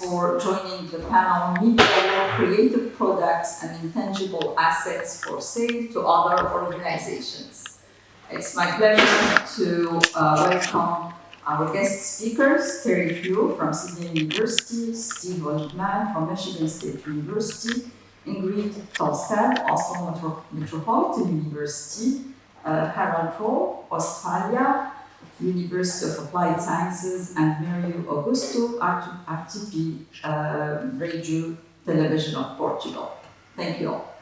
for joining the panel Media, Creative Products and Intangible Assets for Sale to Other Organizations. It's my pleasure to welcome our guest speakers, Terry Flew from Sydney University, Steve Oldman from Michigan State University, Ingrid Tolstad, Oslo Metropolitan University, Harold Rowe, Australia, University of Applied Sciences, and Mario Augusto, RTP Radio Television of Portugal. Thank you all.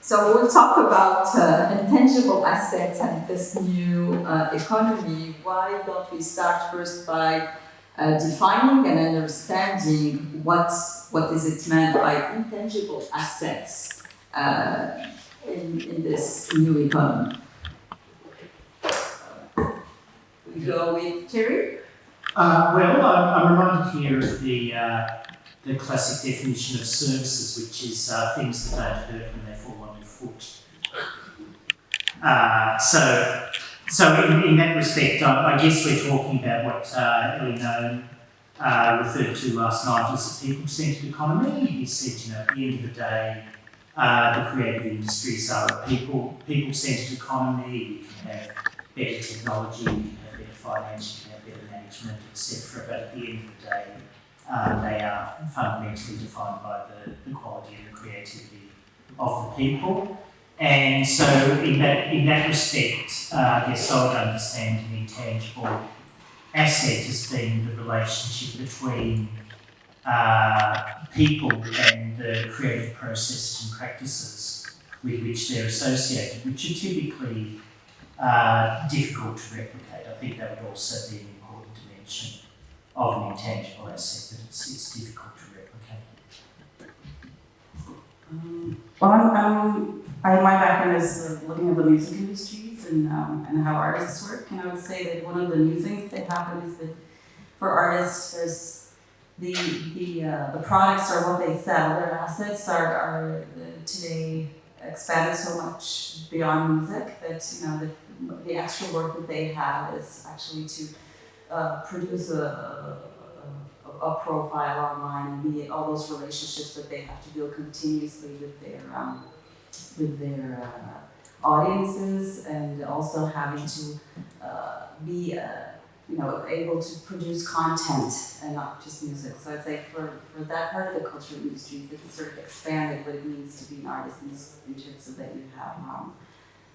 So we'll talk about intangible assets and this new economy. Why don't we start first by defining and understanding what is it meant by intangible assets in this new economy? We go with Terry? I'm reminded here of the classic definition of services, which is things that don't hurt when they fall on your foot. So in that respect, I guess we're talking about what Ellie referred to last night as a people-centred economy. He said, at the end of the day, the creative industries are a people-centred economy. We can have better technology, we can have better finance, we can have better management, etc. But at the end of the day, they are fundamentally defined by the quality and the creativity of the people. And so in that respect, I guess I would understand an intangible asset as being the relationship between people and the creative processes and practices with which they're associated, which are typically difficult to replicate. I think that would also be an important dimension of an intangible asset, that it's difficult to replicate. My background is looking at the music industries and how artists work, and I would say that one of the new things that happen is that for artists, there's the products are what they sell. Their assets are today expanded so much beyond music that the extra work that they have is actually to produce a profile online and all those relationships that they have to build continuously with their audiences, and also having to be able to produce content and not just music. So I'd say for that part of the cultural industry, it sort of expanded what it means to be an artist in terms of that you have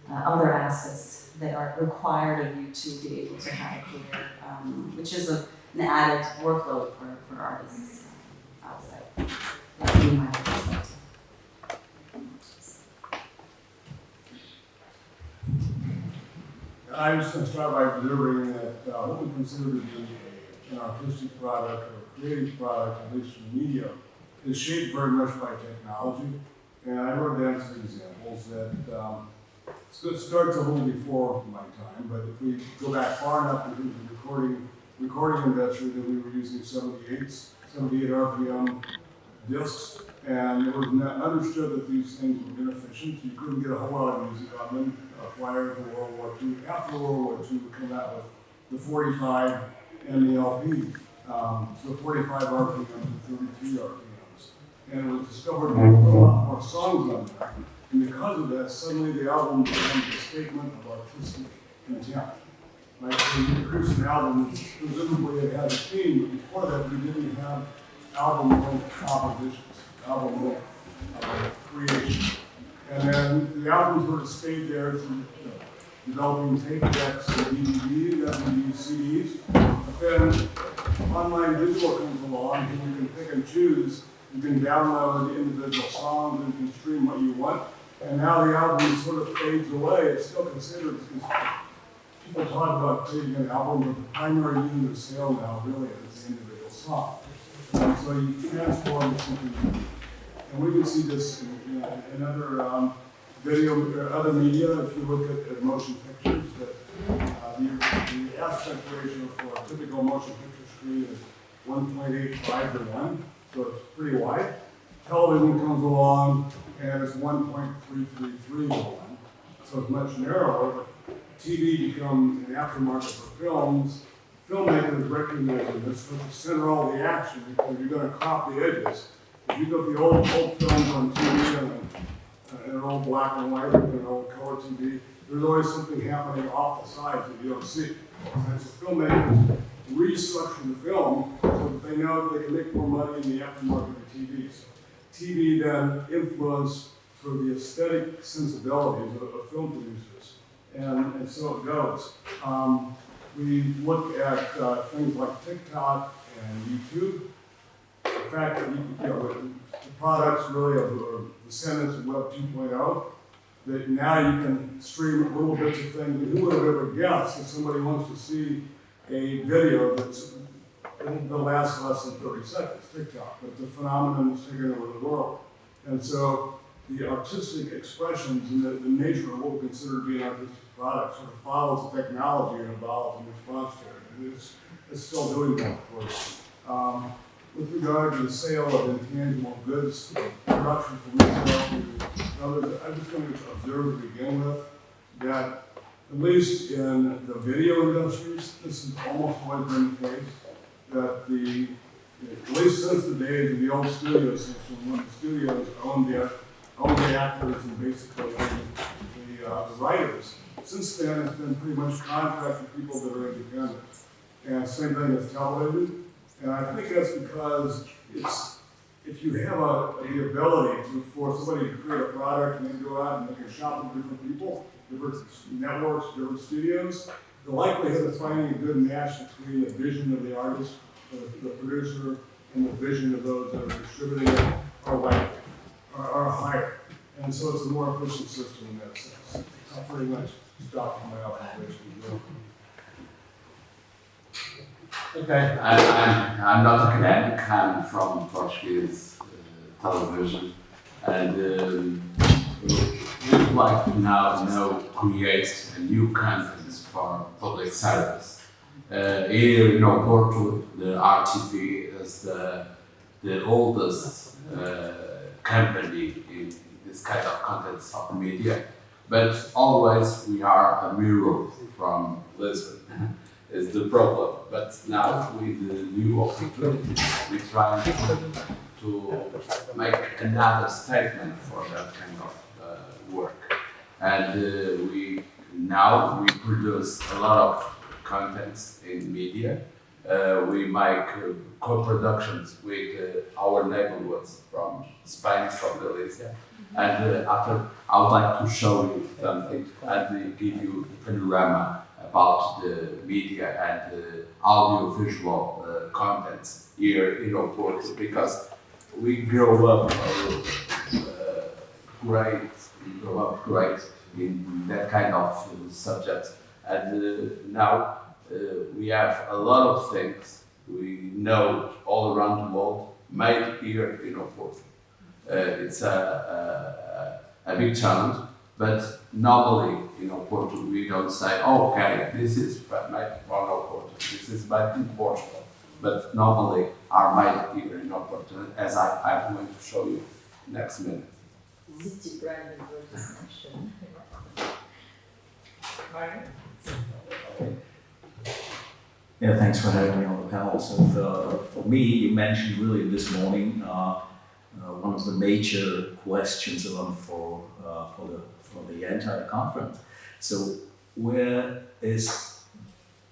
other assets that are required of you to be able to have a career, which is an added workload for artists outside. That would be my perspective. I was going to start by observing that what we consider to be an artistic product or a creative product, at least in media, is shaped very much by technology. And I wrote down some examples that it starts a little before my time, but if we go back far enough in terms of recording industry, that we were using 78 RPM discs, and it was understood that these things were inefficient. You couldn't get a whole lot of music on them prior to World War II. After World War II, we came out with the 45 and the LP. So 45 RPMs and 33 RPMs. And it was discovered there were a lot more songs on there. And because of that, suddenly the album becomes a statement of artistic intent. Like when you produce an album, presumably it has a theme, but before that we didn't have album-length compositions, album-length creation. And then the album sort of stayed there through developing tape decks and DVDs, CDs. But then online digital comes along and you can pick and choose. You can download individual songs and you can stream what you want. And now the album sort of fades away. It's still considered, because people talk about creating an album, but the primary unit of sale now really is the individual song. And so you transform it something new. And we can see this in other video or other media. If you look at motion pictures, that the aspect ratio for a typical motion picture screen is 1.85 to 1, so it's pretty wide. Television comes along and it's 1.333 to 1, so it's much narrower. But TV becomes an aftermarket for films filmmakers recognize this, to center all the action, because you're going to crop the edges. If you look at the old films on TV and an old black and white, and an old color TV, there's always something happening off the sides that you don't see. And so filmmakers restructure the film so that they know that they can make more money in the aftermarket of TV. So TV then influenced sort of the aesthetic sensibilities of film producers. And so it goes. We look at things like TikTok and YouTube. The fact that the products really are descendants of Web 2.0, that now you can stream little bits of things. Who would have ever guessed that somebody wants to see a video that lasts less than 30 seconds, TikTok. But the phenomenon is taking over the world. And so the artistic expressions and the nature of what we consider to be an artistic product sort of follows the technology and evolves in response to it. And it's still doing that, of course. With regard to the sale of intangible goods, production for resale to others, I'm just going to observe to begin with that at least in the video industries, this has almost always been the case, that at least since the days of the old studio system, when the studios owned the actors and basically owned the writers, since then it's been pretty much contracted people that are independent. And same thing with television. And I think that's because if you have the ability for somebody to create a product and then go out and they can shop with different people, different networks, different studios, the likelihood of finding a good match between the vision of the artist, the producer, and the vision of those that are distributing it are higher. And so it's a more efficient system in that sense. I'll pretty much stop my observation. Okay, I'm not academic, I'm from Portuguese television, and we would like to now create a new content for public service. Here in Oporto, the RTP is the oldest company in this kind of content of media, but always we are a mirror from Lisbon. Is the problem, but now with the new opportunities, we try to make another statement for that kind of work. And we produce a lot of contents in media. We make co-productions with our neighborhoods from Spain, from Galicia. And after, I would like to show you something and give you a panorama about the media and the audio-visual contents here in Oporto, because we grow up great in that kind of subject, and now we have a lot of things we know all around the world made here in Oporto. It's a big challenge. But normally in Oporto we don't say, oh, okay, this is made from Oporto, this is made in Portugal. But normally are made here in Oporto, as I'm going to show you next minute. City brand advertisement. Yeah, thanks for having me on the panel. So for me, you mentioned really this morning one of the major questions for the entire conference. So where is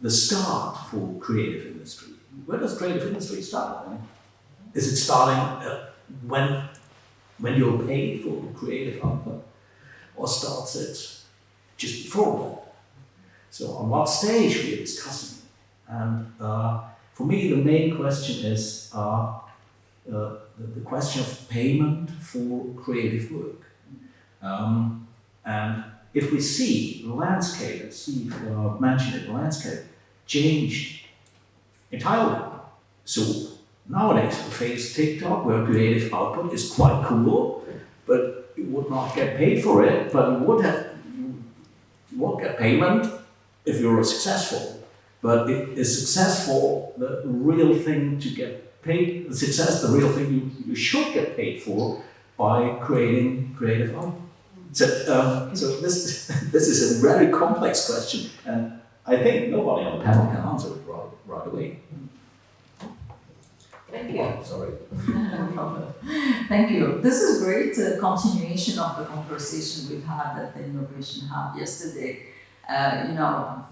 the start for creative industry? Where does creative industry start? Is it starting when you're paid for creative output, or starts it just before that? So on what stage we are discussing? And for me, the main question is the question of payment for creative work. And if we see the landscape, as Steve mentioned it, the landscape changed entirely. So nowadays we face TikTok, where creative output is quite cool, but you would not get paid for it, but you won't get payment if you're successful. But is successful the real thing to get paid? The success, the real thing you should get paid for by creating creative output. So this is a very complex question, and I think nobody on the panel can answer it right away. Thank you. Oh, sorry. No problem. Thank you. This is great continuation of the conversation we've had at the Innovation Hub yesterday.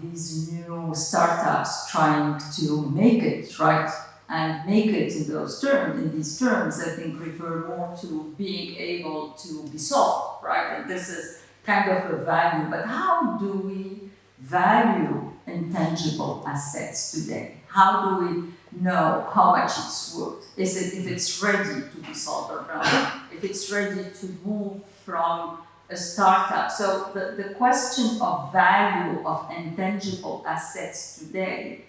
These new startups trying to make it, right? And make it in these terms, I think refer more to being able to be sold, right? And this is kind of a value. But how do we value intangible assets today? How do we know how much it's worth? Is it if it's ready to be sold or not? If it's ready to move from a startup? So the question of value of intangible assets today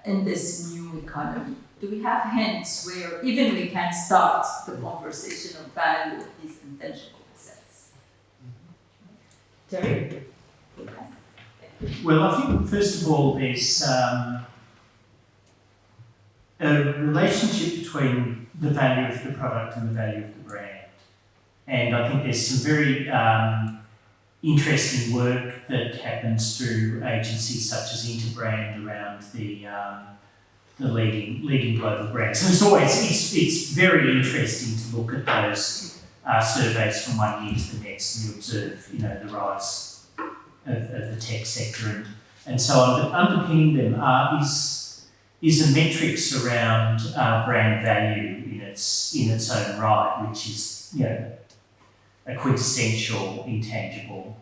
in this new economy, do we have hints where even we can start the conversation of value of these intangible assets? Terry? Well, I think first of all there's a relationship between the value of the product and the value of the brand. And I think there's some very interesting work that happens through agencies such as Interbrand around the leading global brands. And it's very interesting to look at those surveys from one year to the next, and you observe, the rise of the tech sector and so on. But underpinning them is a metrics around brand value in its own right, which is a quintessential intangible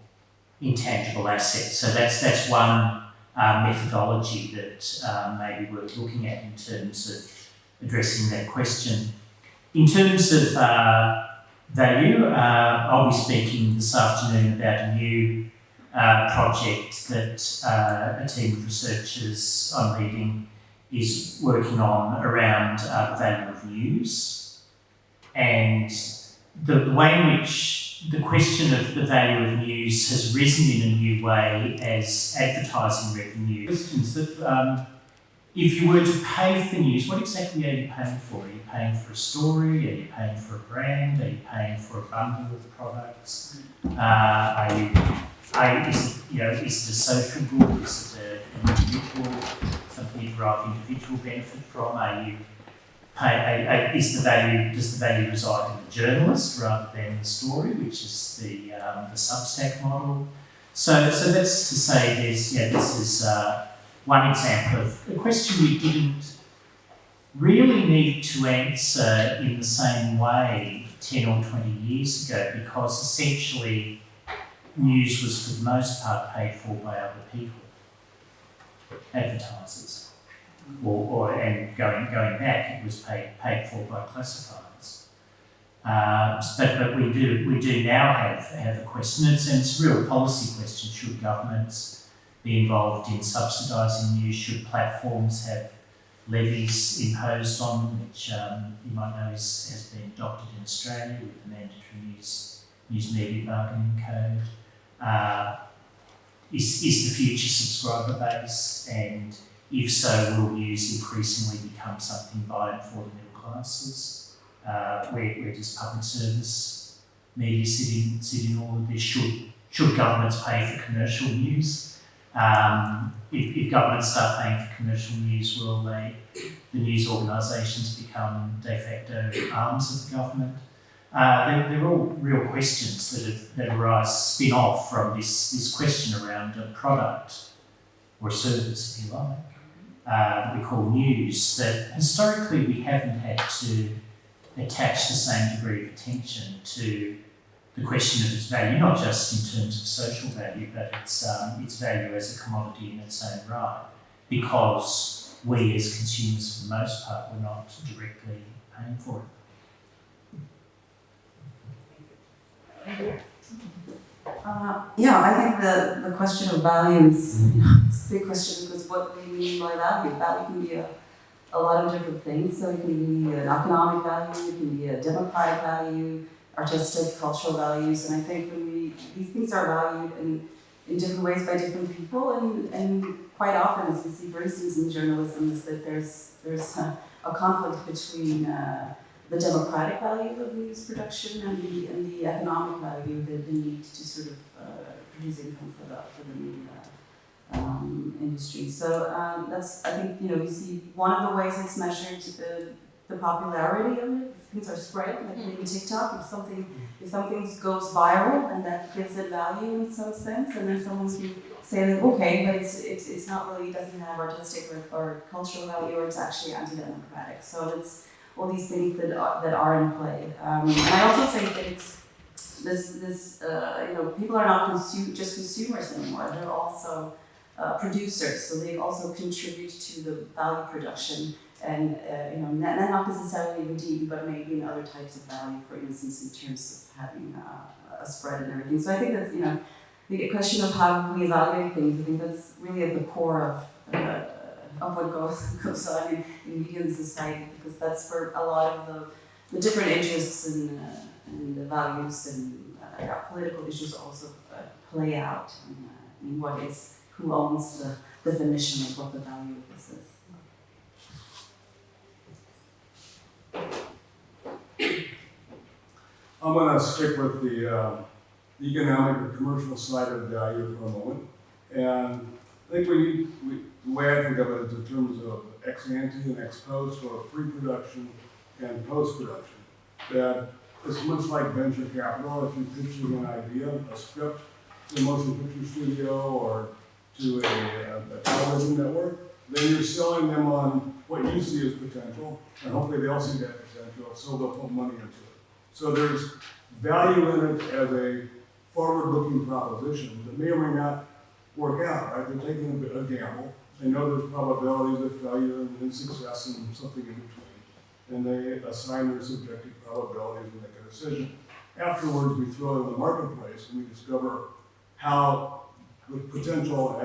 asset. So that's one methodology that may be worth looking at in terms of addressing that question. In terms of value, I'll be speaking this afternoon about a new project that a team of researchers I'm leading is working on around the value of news, and the way in which the question of the value of news has risen in a new way as advertising revenue. Questions that if you were to pay for news, what exactly are you paying for? Are you paying for a story? Are you paying for a brand? Are you paying for a bundle of products? Is it a social good? Is it an individual, something you derive individual benefit from? Does the value reside in the journalist rather than the story, which is the Substack model? So that's to say this is one example of a question we didn't really need to answer in the same way 10 or 20 years ago, because essentially news was for the most part paid for by other people, advertisers. And going back, it was paid for by classifieds. But we do now have a question, and it's a real policy question. Should governments be involved in subsidising news? Should platforms have levies imposed on them, which you might know has been adopted in Australia with the mandatory news media bargaining code? Is the future subscriber base, and if so, will news increasingly become something by and for the middle classes? Where does public service media sit in all of this? Should governments pay for commercial news? If governments start paying for commercial news, will the news organisations become de facto arms of the government? They're all real questions that arise, spin off from this question around a product or a service, if you like, that we call news, that historically we haven't had to attach the same degree of attention to the question of its value, not just in terms of social value, but its value as a commodity in its own right, because we as consumers, for the most part, were not directly paying for it. I think the question of value is it's a big question, because what do we mean by value? Value can be a lot of different things. So it can be an economic value, it can be a democratic value, artistic, cultural values, and I think these things are valued in different ways by different people, and quite often, as we see, for instance, in journalism, is that there's a conflict between the democratic value of news production and the economic value, the need to sort of produce income for the media industry. So that's, I think, you see one of the ways it's measured the popularity of it. If things are spread, like maybe TikTok, if something goes viral and that gives it value in some sense, and then someone can say that okay, but it's not really, doesn't have artistic or cultural value, or it's actually anti-democratic. So it's all these things that are in play. And I also think that it's this people are not just consumers anymore. They're also producers, so they also contribute to the value production, and not necessarily in deed, but maybe in other types of value. For instance, in terms of having a spread and everything. So I think that's the question of how we evaluate things. I think that's really at the core of what goes on in media and society, because that's where a lot of the different interests and the values and political issues also play out in who owns the definition of what the value of this is. I'm going to stick with the economic or commercial side of value for a moment. And I think the way I think of it is in terms of ex ante and ex post, or pre-production and post-production. That it's much like venture capital. If you're pitching an idea, a script, to a motion picture studio or to a television network, then you're selling them on what you see as potential, and hopefully they'll see that potential, so they'll put money into it. So there's value in it as a forward-looking proposition that may or may not work out, right? They're taking a gamble. They know there's probabilities of failure and success and something in between, and they assign their subjective probabilities and make a decision. Afterwards, we throw it in the marketplace and we discover how the potential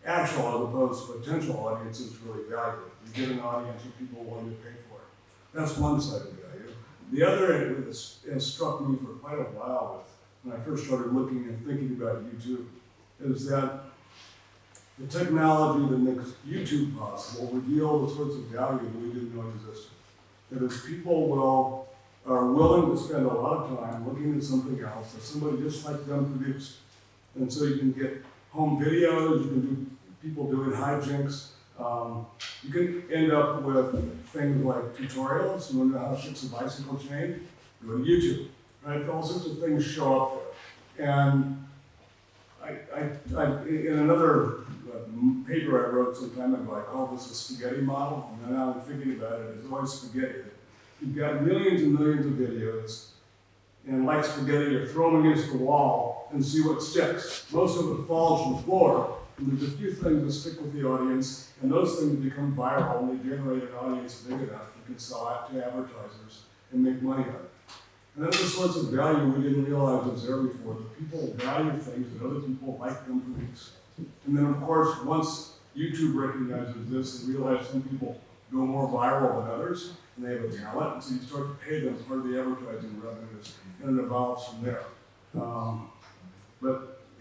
actual as opposed to potential audience is really valued. You get an audience of people willing to pay for it. That's one side of value. The other has struck me for quite a while when I first started looking and thinking about YouTube, is that the technology that makes YouTube possible reveal the sorts of value that we didn't know existed. That is, people are willing to spend a lot of time looking at something else that somebody just like them produced. And so you can get home videos, you can do people doing hijinks. You can end up with things like tutorials. You want to know how to fix a bicycle chain? Go to YouTube, right? All sorts of things show up there. And in another paper I wrote some time ago, I called this a spaghetti model. And now I'm thinking about it, it's always spaghetti. You've got millions and millions of videos, and like spaghetti, you're throwing them against the wall and see what sticks. Most of it falls from the floor, and there's a few things that stick with the audience, and those things become viral, and they generate an audience big enough you can sell out to advertisers and make money on it. And that's the sorts of value we didn't realize was there before, that people value things that other people like them produce. And then, of course, once YouTube recognizes this and realizes some people go more viral than others, and they have a talent, and so you start to pay them part of the advertising revenues, and it evolves from there.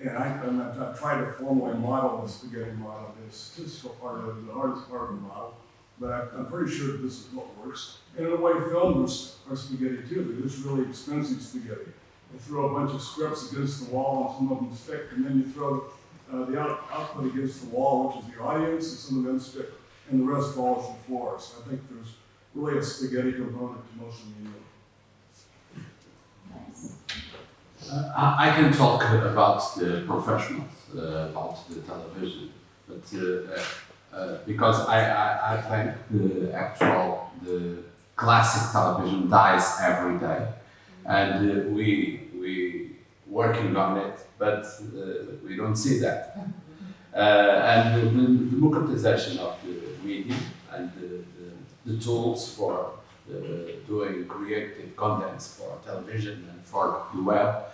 I've tried to formally model the spaghetti model. The statistical part of it is the hardest part of the model, but I'm pretty sure that this is what works. And in a way, films are spaghetti too. They're just really expensive spaghetti. You throw a bunch of scripts against the wall, and some of them stick, and then you throw the output against the wall, which is the audience, and some of them stick, and the rest falls to the floor. So I think there's really a spaghetti component to motion media. I can talk about the professionals, about the television, but because I think the classic television dies every day, and we working on it, but we don't see that. And the democratization of the media and the tools for doing creative contents for television and for the web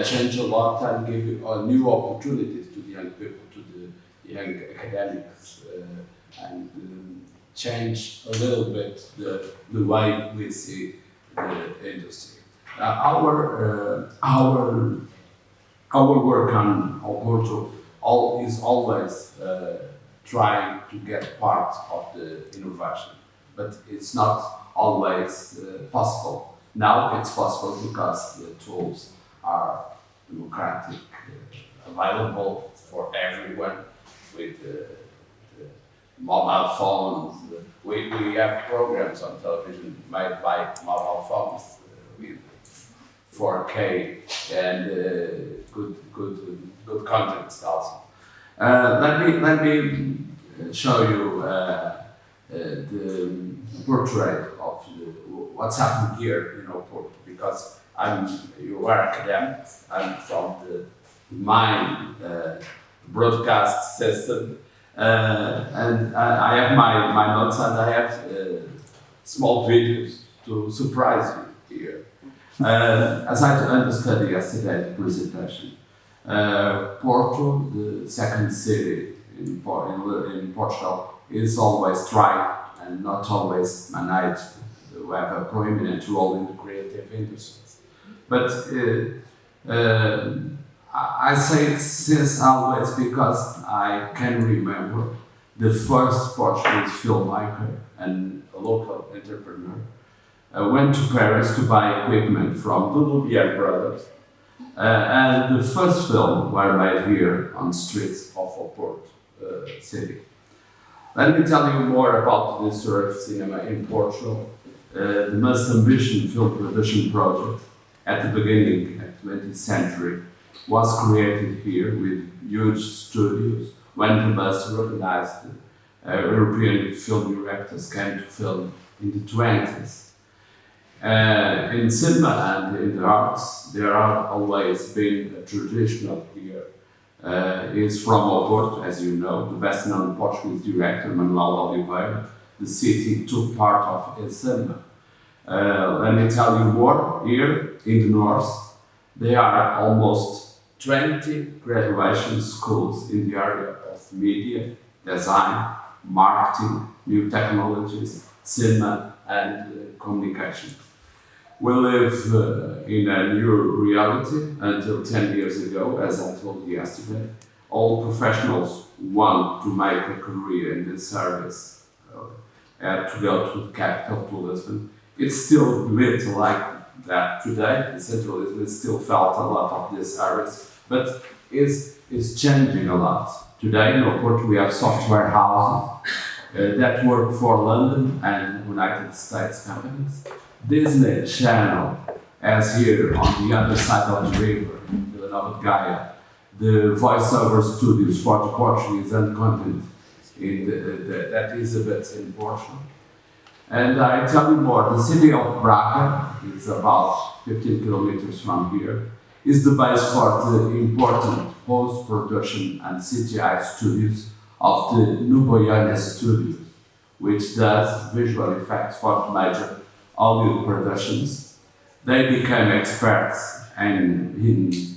change a lot and give new opportunities to the young people, to the young academics, and change a little bit the way we see the industry. Our work on Alberto is always trying to get part of the innovation, but it's not always possible. Now it's possible because the tools are democratic, available for everyone, with mobile phones. We have programs on television made by mobile phones with 4K and good content also. Let me show you the portrait of what's happening here in Oporto, because you are academics. I'm from the mine broadcast system, and I have my notes and I have small videos to surprise you here. As I understood yesterday, the presentation, Porto, the second city in Portugal, is always dry and not always managed to have a prominent role in the creative industries. But I say it since always because I can remember the first Portuguese filmmaker and a local entrepreneur went to Paris to buy equipment from the Lumiere brothers, and the first film were made here on the streets of Oporto city. Let me tell you more about the history of cinema in Portugal. The most ambitious film production project at the beginning of the 20th century was created here with huge studios when the most recognized European film directors came to film in the 20s. In cinema and in the arts, there have always been a traditional here. Is from Oporto, as you know, the best-known Portuguese director Manuel Oliveira. The city took part of his cinema. Let me tell you more. Here in the north, there are almost 20 graduation schools in the area of media, design, marketing, new technologies, cinema, and communication. We live in a new reality. Until 10 years ago, as I told you yesterday, all professionals want to make a career in this service had to go to the capital, to Lisbon. It's still a bit like that today. In Central Lisbon still felt a lot of this areas, but it's changing a lot. Today in Oporto we have software houses that work for London and United States companies. Disney Channel, as here on the other side of the river, Vila Nova de Gaia, the voiceover studios for the Portuguese and content that is a bit in Portugal. And I tell you more, the city of Braga is about 15 kilometers from here, is the base for the important post-production and CGI studios of the Nuboyana Studios, which does visual effects for major Hollywood productions. They became experts in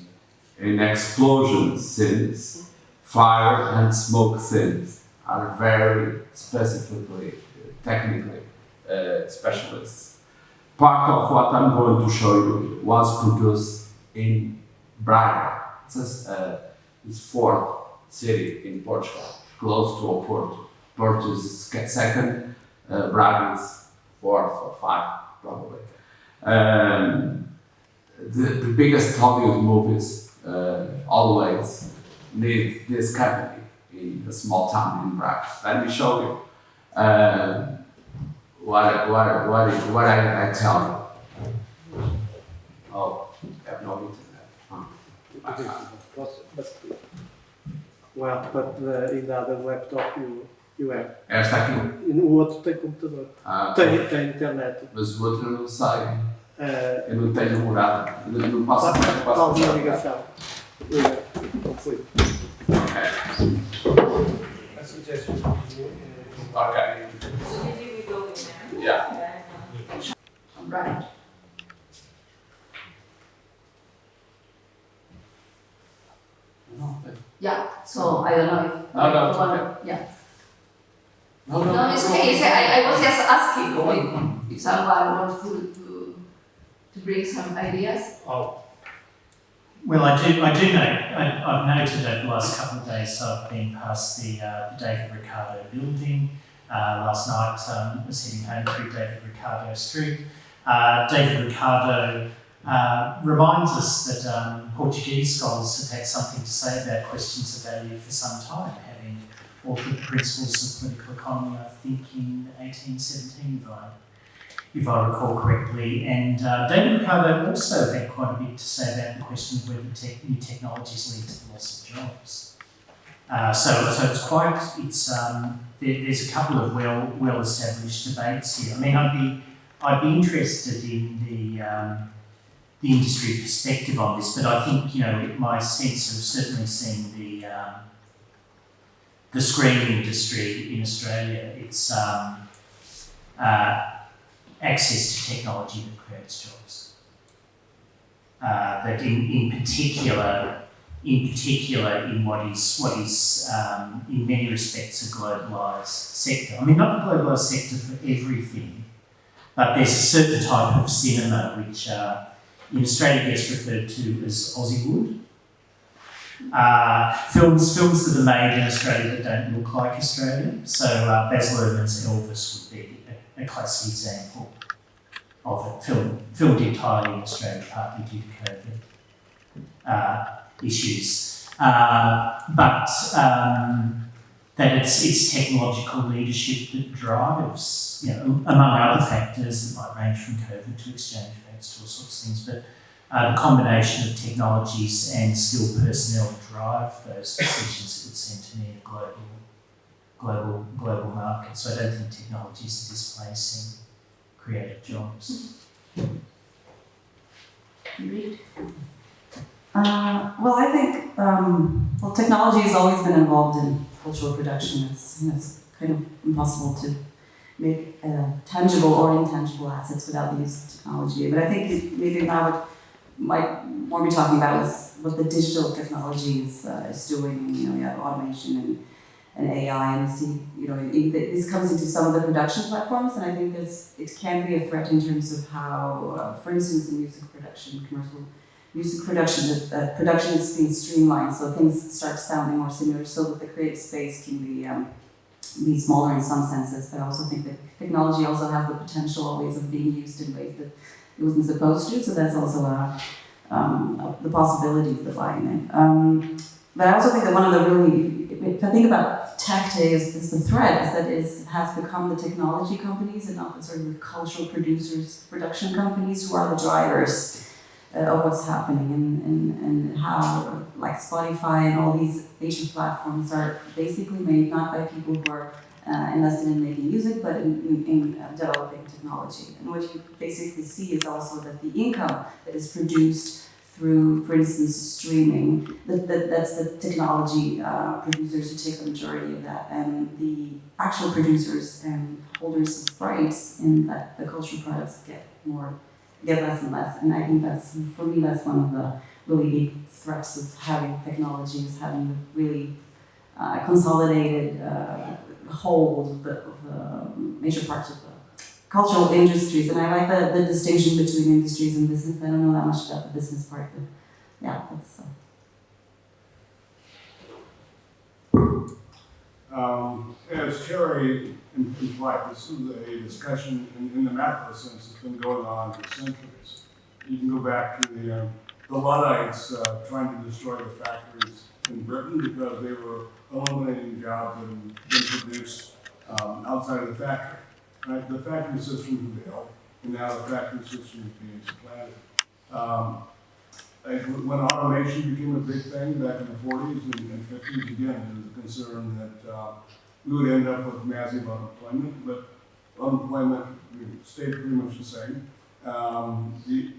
explosion scenes, fire and smoke scenes, are very specifically, technically specialists. Part of what I'm going to show you was produced in Braga. It's fourth city in Portugal, close to Oporto. Porto is second, Braga is fourth or fifth, probably. The biggest Hollywood movies always need this company in a small town in Braga. Let me show you what I tell you. Oh, I have no internet. Well, but in the other laptop you have. Esta aqui. E no outro tem computador. Tem internet. Mas o outro eu não sei. Eu não tenho namorada. Eu não posso. Qual a ligação? Não foi. Ok. A suggestion. Ok. So maybe we go in there. Yeah. Right. No, Yeah, so I don't know if. No, it's okay. Yeah. no, It's okay. I was just asking if someone wants to bring some ideas. Well, I do know. I've noted over the last couple of days I've been past the David Ricardo building. Last night I was heading home through David Ricardo Street. David Ricardo reminds us that Portuguese scholars have had something to say about questions of value for some time, having authored the Principles of Political Economy, I think, in 1817, if I recall correctly. And David Ricardo also had quite a bit to say about the question of whether new technologies lead to the loss of jobs. So it's quite, there's a couple of well-established debates here. I mean, I'd be interested in the industry perspective on this, but I think, my sense of certainly seeing the screen industry in Australia, it's access to technology that creates jobs. That in particular in what is in many respects a globalised sector. I mean, not a globalised sector for everything, but there's a certain type of cinema which in Australia gets referred to as Aussie-wood. Films that are made in Australia that don't look like Australia. So Baz Luhrmann's Elvis would be a classic example of it, filmed entirely in Australia, partly due to COVID issues. But that it's technological leadership that drives, among other factors that might range from COVID to exchange rates to all sorts of things, but the combination of technologies and skilled personnel drive those decisions that would seem to me a global market. So I don't think technologies are displacing creative jobs. Well, I think technology has always been involved in cultural production. It's kind of impossible to make tangible or intangible assets without the use of technology. But I think maybe now what might more be talking about is what the digital technology is doing. You have automation and AI, and see, this comes into some of the production platforms, and I think it can be a threat in terms of how, for instance, in music production, commercial music production, that production is being streamlined, so things start sounding more similar, so that the creative space can be smaller in some senses. But I also think that technology also has the potential always of being used in ways that it wasn't supposed to, so that's also the possibility of defining it. But I also think that one of the really, if I think about tech today is the threat, is that it has become the technology companies and not the sort of cultural producers, production companies who are the drivers of what's happening, and how, like Spotify and all these major platforms are basically made not by people who are invested in making music, but in developing technology. And what you basically see is also that the income that is produced through, for instance, streaming, that's the technology producers who take the majority of that, and the actual producers and holders of rights in that the cultural products get less and less. And I think for me, that's one of the really big threats of having technology, is having a really consolidated hold of the major parts of the cultural industries. And I like the distinction between industries and business. I don't know that much about the business part, but yeah, that's... As Terry implied, this is a discussion in the macro sense that's been going on for centuries. You can go back to the Luddites trying to destroy the factories in Britain because they were eliminating jobs and being produced outside of the factory. Right? The factory system failed, and now the factory system is being supplanted. When automation became a big thing back in the 40s and 50s, again, there was a concern that we would end up with massive unemployment, but unemployment stayed pretty much the same. The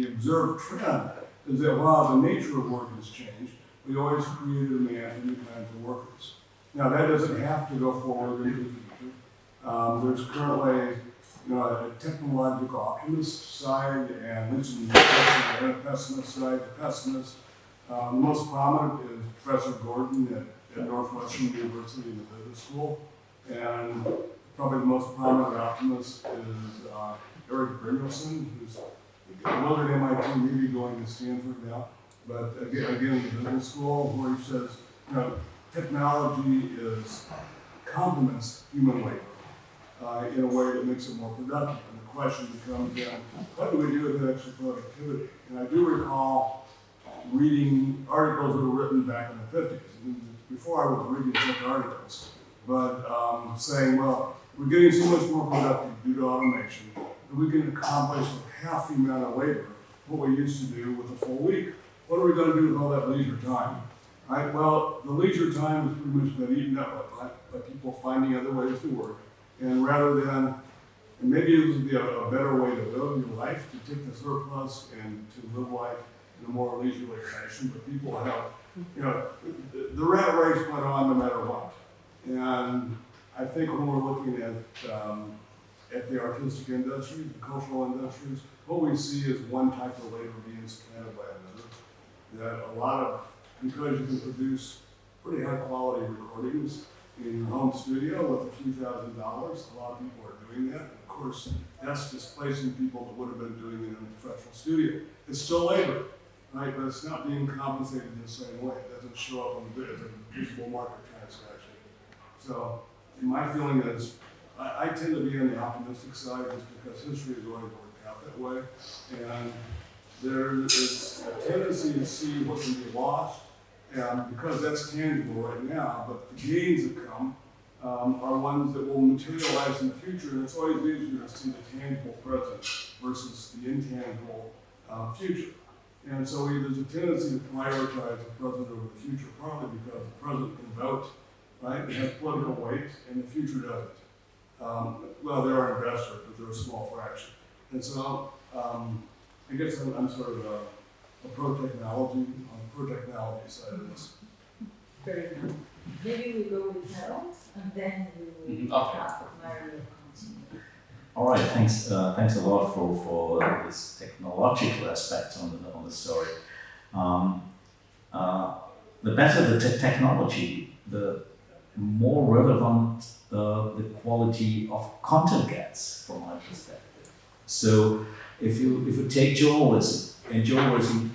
observed trend is that while the nature of work has changed, we always create a demand for new kinds of workers. Now, that doesn't have to go forward into the future. There's currently a technological optimist side and a pessimist side. The pessimist, most prominent is Professor Gordon at Northwestern University in the Business School. And probably the most prominent optimist is Eric Brimilson, who's a little at MIT, maybe going to Stanford now. But again in the Business School, where he says, technology complements human labor. In a way that makes it more productive. And the question becomes, what do we do with extra productivity? And I do recall reading articles that were written back in the 50s. And before I was reading tech articles, but saying, well, we're getting so much more productive due to automation that we can accomplish with half the amount of labor what we used to do with a full week. What are we going to do with all that leisure time? Right? Well, the leisure time has pretty much been eaten up by people finding other ways to work. And rather than, and maybe it would be a better way to live your life, to take the surplus and to live life in a more leisurely fashion. But people have, you know, the rat race went on no matter what. And I think when we're looking at the artistic industries, the cultural industries, what we see is one type of labor being supplanted by another. That a lot of, because you can produce pretty high quality recordings in your home studio with a few $1,000s, a lot of people are doing that. Of course, that's displacing people that would have been doing it in a professional studio. It's still labor, right? But it's not being compensated in the same way. It doesn't show up on the as a visible market transaction. So my feeling is, I tend to be on the optimistic side just because history has always worked out that way. And there is a tendency to see what can be lost, because that's tangible right now, but the gains that come are ones that will materialize in the future, and it's always easier to see the tangible present versus the intangible future. And so there's a tendency to prioritize the present over the future, partly because the present can vote, right? It has political weight, and the future doesn't. Well, there are investors, but they're a small fraction. And so I guess I'm sort of a pro-technology, on the pro-technology side of this. Very good. Maybe we go with Harold, and then we will have Mario continue. All right, thanks a lot for this technological aspect on the story. The better the technology, the more relevant the quality of content gets, from my perspective. So if you take journalism, in journalism,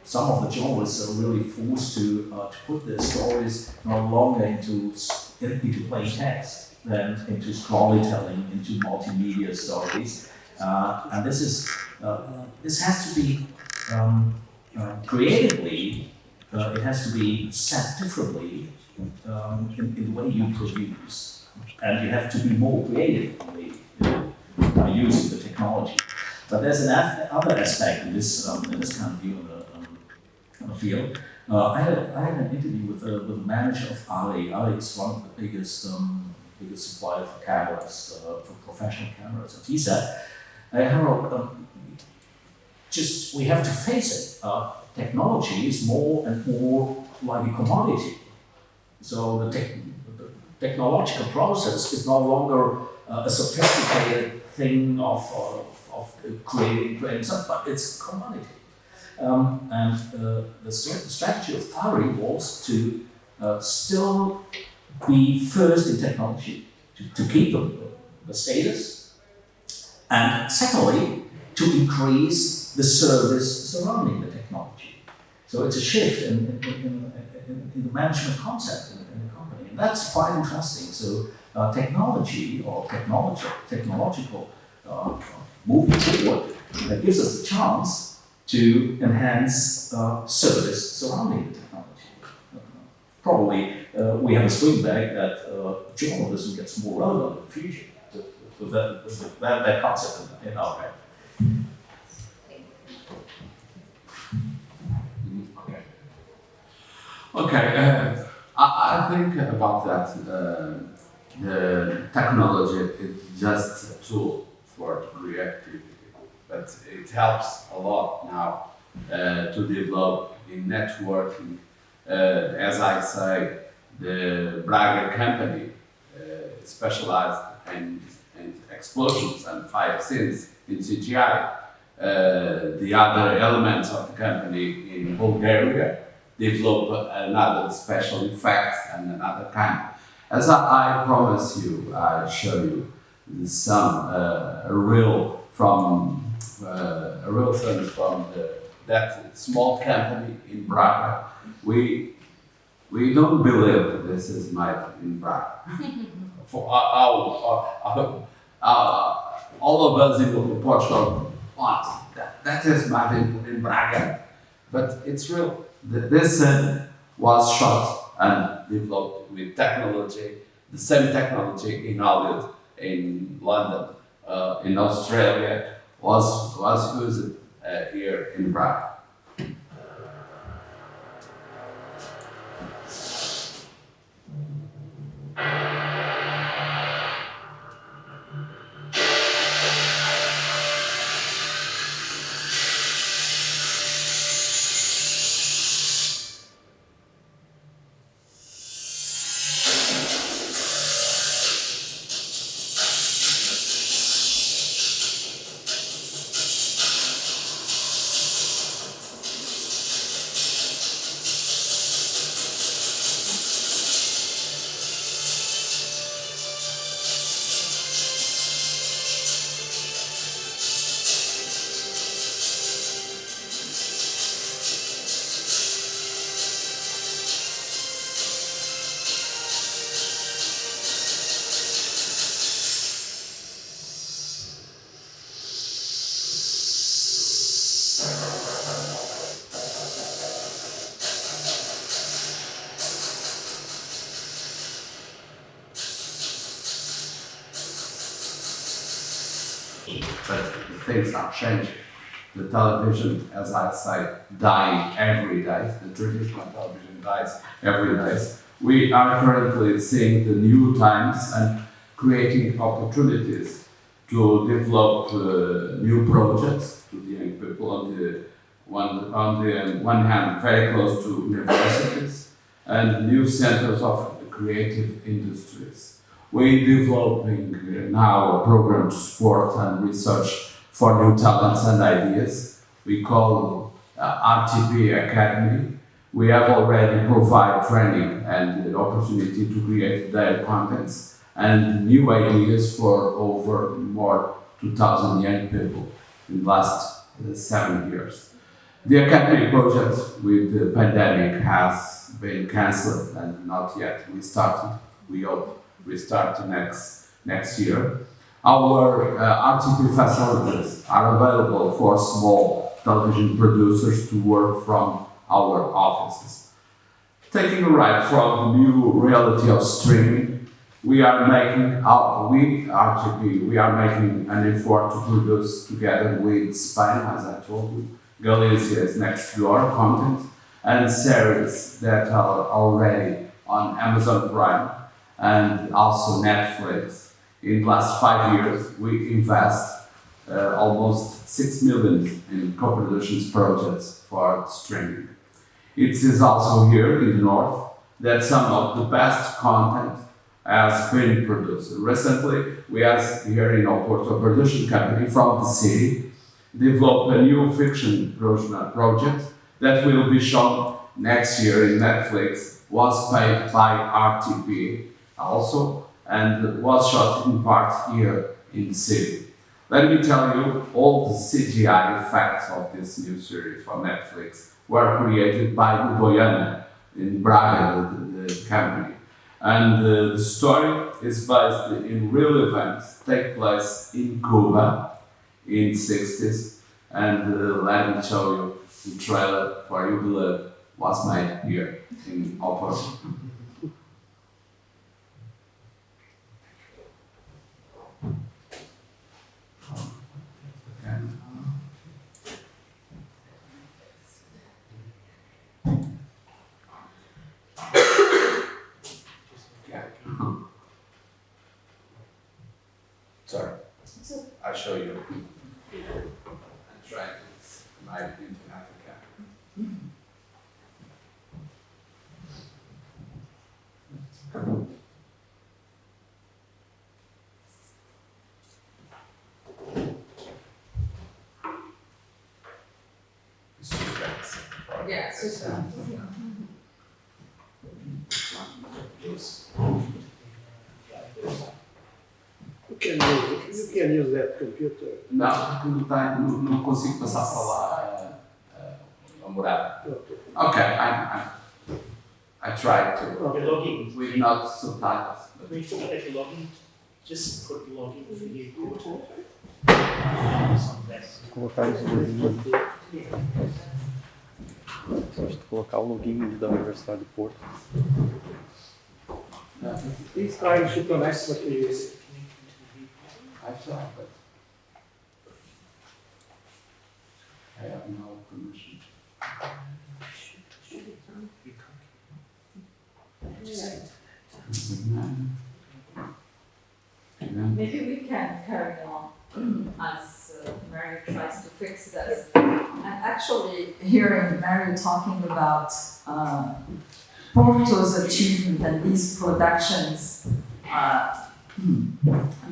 some of the journalists are really forced to put their stories no longer into plain text, than into storytelling, into multimedia stories, and this has to be creatively. It has to be set differently in the way you produce, and you have to be more creative by using the technology. But there's other aspect in this kind of view on the field. I had an interview with the manager of IMMAA. IMMAA is one of the biggest suppliers for cameras, for professional cameras. And he said, Harold, we have to face it. Technology is more and more like a commodity. So the technological process is no longer a sophisticated thing of creating stuff, but it's a commodity. And the strategy of IMMAA was to still be first in technology, to keep the status, and secondly, to increase the service surrounding the technology. So it's a shift in the management concept in the company, and that's quite interesting. So technology or technological moving forward that gives us a chance to enhance service surrounding the technology. Probably we have a swing back that journalism gets more relevant in the future with that concept in our head. Okay, I think about that. The technology is just a tool for creativity, but it helps a lot now to develop in networking. As I say, the Braga company specialized in explosions and fight scenes in CGI. The other elements of the company in Bulgaria develop another special effect and another kind. As I promise you, I show you some real thing from that small company in Braga. We don't believe this is made in Braga. For all of us in Portugal, what? That is made in Braga, but it's real. This was shot and developed with technology, the same technology in Hollywood, in London, in Australia, was used here in Prague. But things are changing. The television, as I say, dying every day. The traditional television dies every day. We are currently seeing the new times and creating opportunities to develop new projects to the young people on the one hand, very close to universities and new centers of creative industries. We're developing now a program to support and research for new talents and ideas. We call RTP Academy. We have already provided training and the opportunity to create their contents and new ideas for over more 2,000 young people in the last 7 years. The Academy project with the pandemic has been cancelled and not yet restarted. We hope restart next year. Our RTP facilities are available for small television producers to work from our offices. Taking a ride from the new reality of streaming, we are making an effort to produce together with Spain, as I told you, Galicia's Next Door content, and series that are already on Amazon Prime and also Netflix. In the last 5 years, we invest almost 6 million in co-productions projects for streaming. It is also here in the north that some of the best content has been produced. Recently, we have here in Oporto a production company from the city developed a new fiction project that will be shown next year in Netflix, was paid by RTP also, and was shot in part here in the city. Let me tell you, all the CGI effects of this new series for Netflix were created by Boyana in Braga, the company. And the story is based in real events, take place in Cuba in the 60s. And let me show you the trailer for You Believe was made here in Oporto. Sorry, I'll show you. I'm trying my internet again. Yeah, so You can use that computer. Não consigo passar para lá a morada. Okay, I tried to. Okay. Login. With not subtitles. When you talk about the login, just put login for you. Colocar isso no Gosto de colocar o login da Universidade do Porto. Please try and shoot your next what you use. I saw, but I have no permission. Maybe we can carry on as Mary tries to fix this. I'm actually hearing Mary talking about Porto's achievement and these productions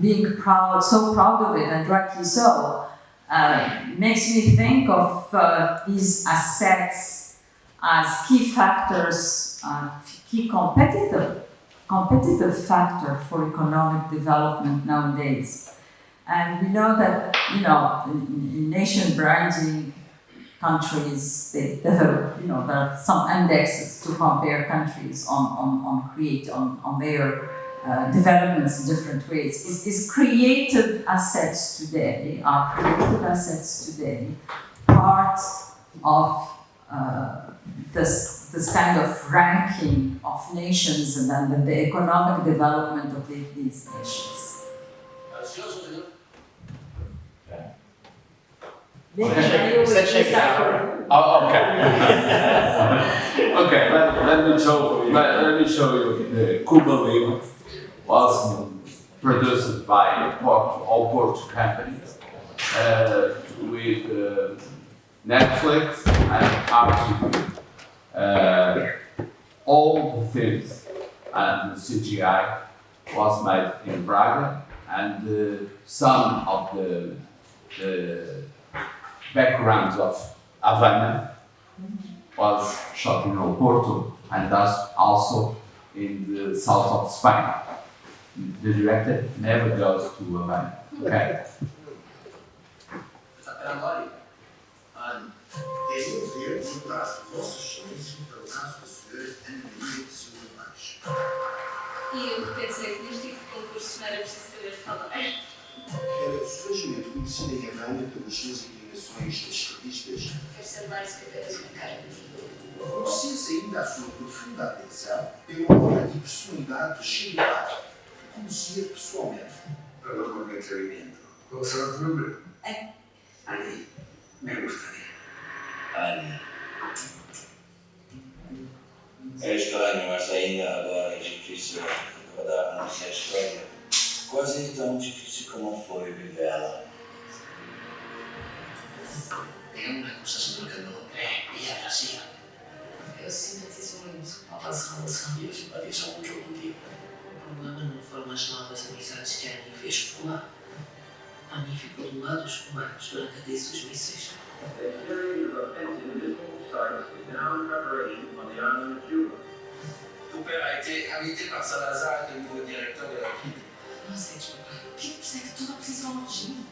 being proud, so proud of it, and rightly so, makes me think of these assets as key factors, key competitive factor for economic development nowadays. And we know that, in nation branding countries, there are some indexes to compare countries on their developments in different ways. Is creative assets today, part of this kind of ranking of nations and then the economic development of these nations? Okay. Check it out. Oh, okay. Okay, let me show you the Cuba Libre was produced by all Portuguese companies with Netflix and RTV. All the films and the CGI was made in Braga, and some of the backgrounds of Havana was shot in Oporto, and thus also in the south of Spain. The director never goes to Havana. Okay. E eu pensei que neste tipo de concurso não era preciso saber falar. Era surgimento conhecido em Havana pelas suas inclinações estadistas. Quer ser mais que apenas uma cara bonita. Precisa ainda a sua profunda atenção pela obra e personalidade do Che Guevara, que conhecia pessoalmente. Pelo comentarimento. Qual será o teu nome? Annie. Me gustaría. Annie. É estranho, mas ainda agora é difícil recordar a nossa história. Quase tão difícil como foi vivê-la. Tem uma coisa sobre que não é, e é assim. Eu simpatizo muito com a vossa relação. E eu simpatizo muito contigo. O problema não foram as novas amizades que a Annie fez por lá. A Annie ficou do lado dos comandos durante a crise dos mísseis. Tu avete Salazar como diretor da equipe? Não sei, desculpa. O que persegue tudo a precisão urgente?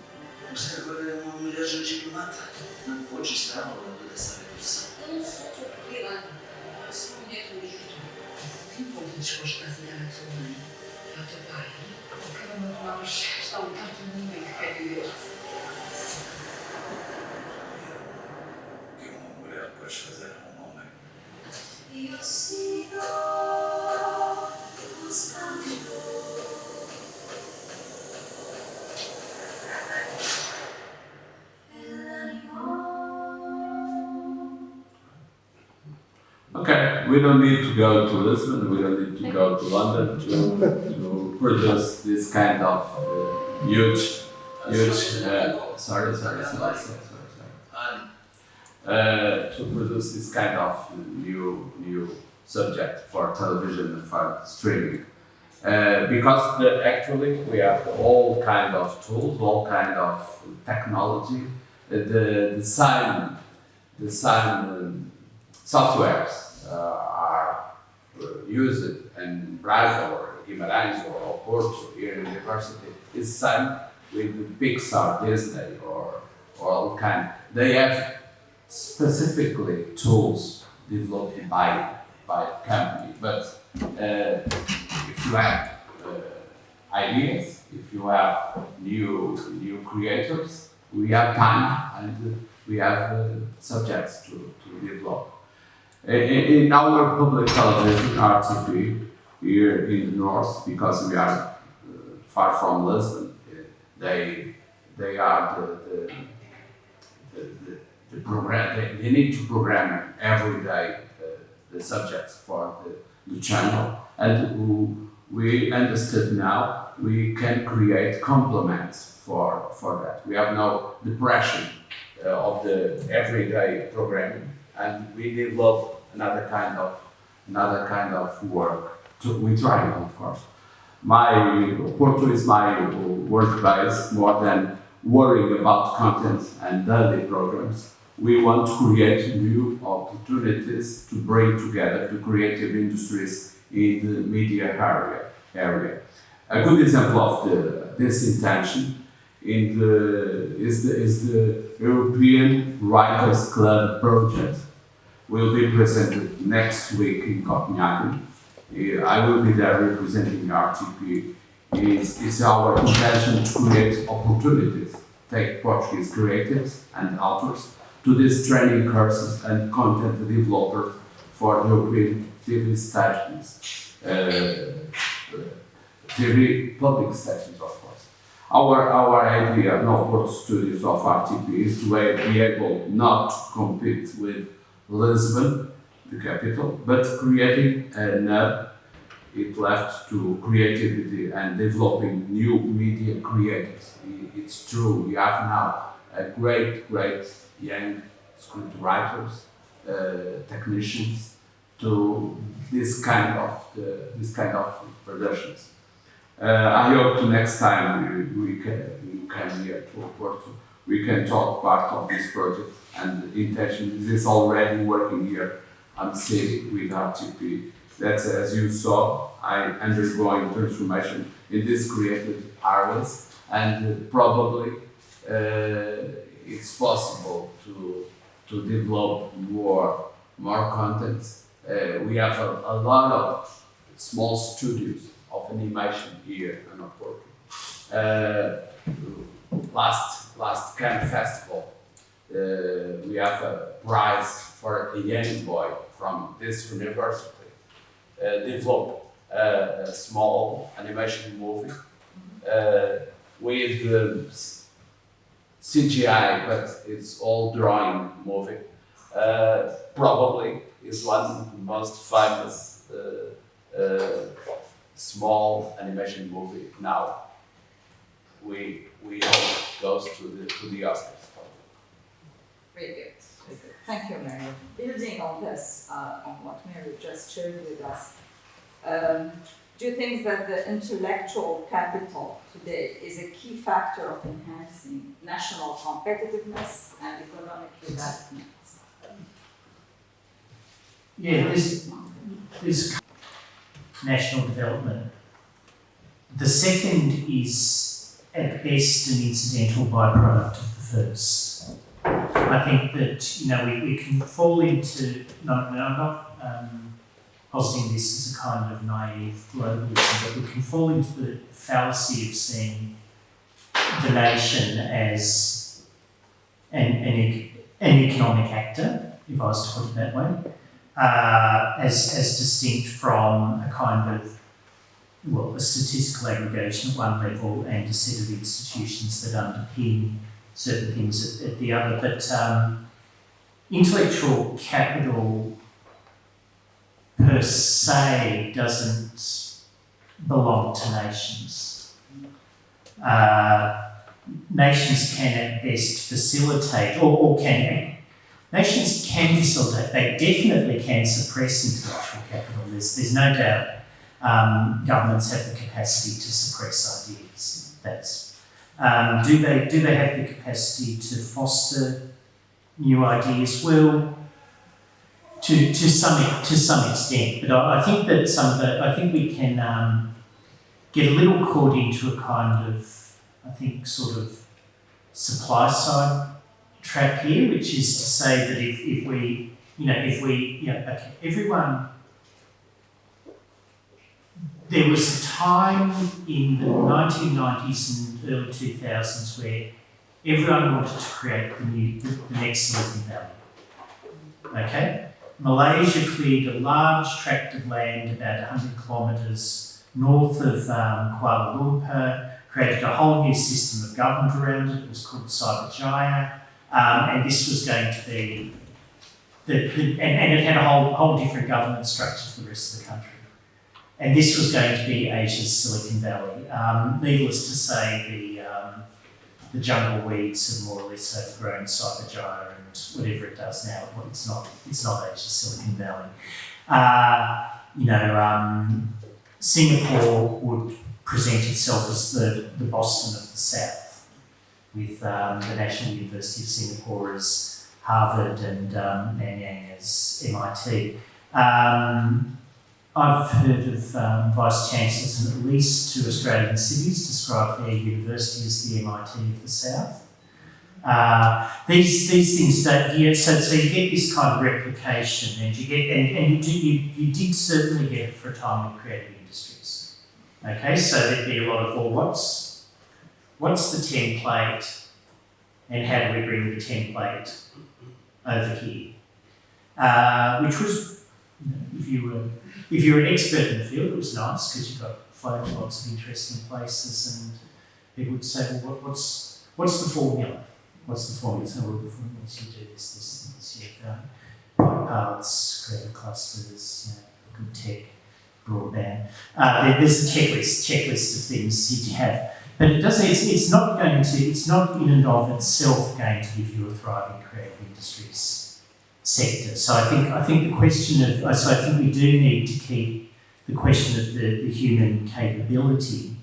Você agora é uma mulher já diplomata. Não pode estar ao lado dessa revolução. Eu não sou tua propriedade. Eu sou uma mulher religiosa. Que ponto disposto a fazer a tua mãe e ao teu pai? Cada um de nós está a lutar pelo mundo em que quer viver. O que uma mulher pode fazer a um homem? E eu sigo buscando. Okay, we don't need to go to Lisbon, we don't need to go to London to produce this kind of huge, to produce this kind of new subject for television and for streaming. Because actually we have all kind of tools, all kind of technology, the same softwares are used in Braga or IMMAA or Porto here in the university. It's same with Pixar, Disney or all kind. They have specifically tools developed by the company. But if you have ideas, if you have new creators, we have time and we have subjects to develop. In our public television, RTP, here in the north, because we are far from Lisbon, they are the program. They need to program every day the subjects for the channel, and we understood now we can create complements for that. We have now the pressure of the everyday programming, and we develop another kind of work. We try, of course. Porto is my workplace more than worrying about content and daily programs. We want to create new opportunities to bring together the creative industries in the media area. A good example of this intention is the European Writers Club project. Will be presented next week in Copenhagen. I will be there representing RTP. It's our intention to create opportunities, take Portuguese creatives and authors to these training courses and content developers for European TV stations, TV public stations, of course. Our idea, Porto Studios of RTP, is to be able not to compete with Lisbon, the capital, but creating a hub. It left to creativity and developing new media creators. It's true, we have now a great young script writers, technicians, to this kind of productions. I hope to next time we can here to Porto, we can talk part of this project, and the intention is already working here on the city with RTP. That's, as you saw, I undergoing transformation in these creative areas, and probably it's possible to develop more content. We have a lot of small studios of animation here in Porto. Last Cannes Festival, we have a prize for a young boy from this university. Develop a small animation movie with CGI, but it's all drawing movie. Probably is one of the most famous small animation movie now. We hope goes to the Oscars. Very good. Very good. Thank you, Mary. Building on this, on what Mary just shared with us, do you think that the intellectual capital today is a key factor of enhancing national competitiveness and economic development? Yeah, this national development. The second is at best an incidental byproduct of the first. I think that we can fall into. I'm not positing this as a kind of naive globalism, but we can fall into the fallacy of seeing the nation as an economic actor, if I was to put it that way, as distinct from a kind of a statistical aggregation at one level and a set of institutions that underpin certain things at the other. But intellectual capital per se doesn't belong to nations. Nations can at best facilitate, or can. Nations can facilitate, they definitely can suppress intellectual capital. There's no doubt governments have the capacity to suppress ideas. Do they have the capacity to foster new ideas? Well, to some extent, but I think that I think we can get a little caught into a kind of, I think, sort of supply side trap here, which is to say that everyone. There was a time in the 1990s and early 2000s where everyone wanted to create the next Silicon Valley. Okay? Malaysia cleared a large tract of land about 100 kilometres north of Kuala Lumpur, created a whole new system of government around it. It was called Cyberjaya, and this was going to be, and it had a whole different government structure to the rest of the country. And this was going to be Asia's Silicon Valley. Needless to say, the jungle weeds have more or less overgrown Cyberjaya and whatever it does now. Well, it's not Asia's Silicon Valley. Singapore would present itself as the Boston of the South, with the National University of Singapore as Harvard and Nanyang as MIT. I've heard of vice chancellors in at least 2 Australian cities describe their university as the MIT of the South. These things don't. Yeah, so you get this kind of replication, and you did certainly get it for a time with creative industries. Okay, so there'd be a lot of, well, what's the template, and how do we bring the template over here? Which was, if you were an expert in the field, it was nice because you got flown to lots of interesting places, and people would say, well, what's the formula? What's the formula? So, well, the formula is you do this, you have bike paths, creative clusters, good tech, broadband. There's a checklist of things you have. But it doesn't, it's not in and of itself going to give you a thriving creative industries sector. So I think the question of, so I think we do need to keep the question of the human capability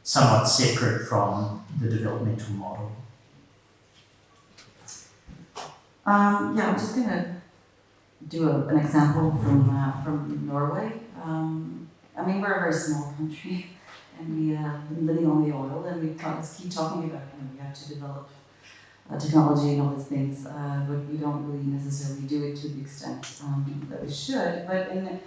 somewhat separate from the developmental model. I'm just going to do an example from Norway. We're a very small country, and we've been living on the oil, and we keep talking about, we have to develop technology and all these things, but we don't really necessarily do it to the extent that we should. But in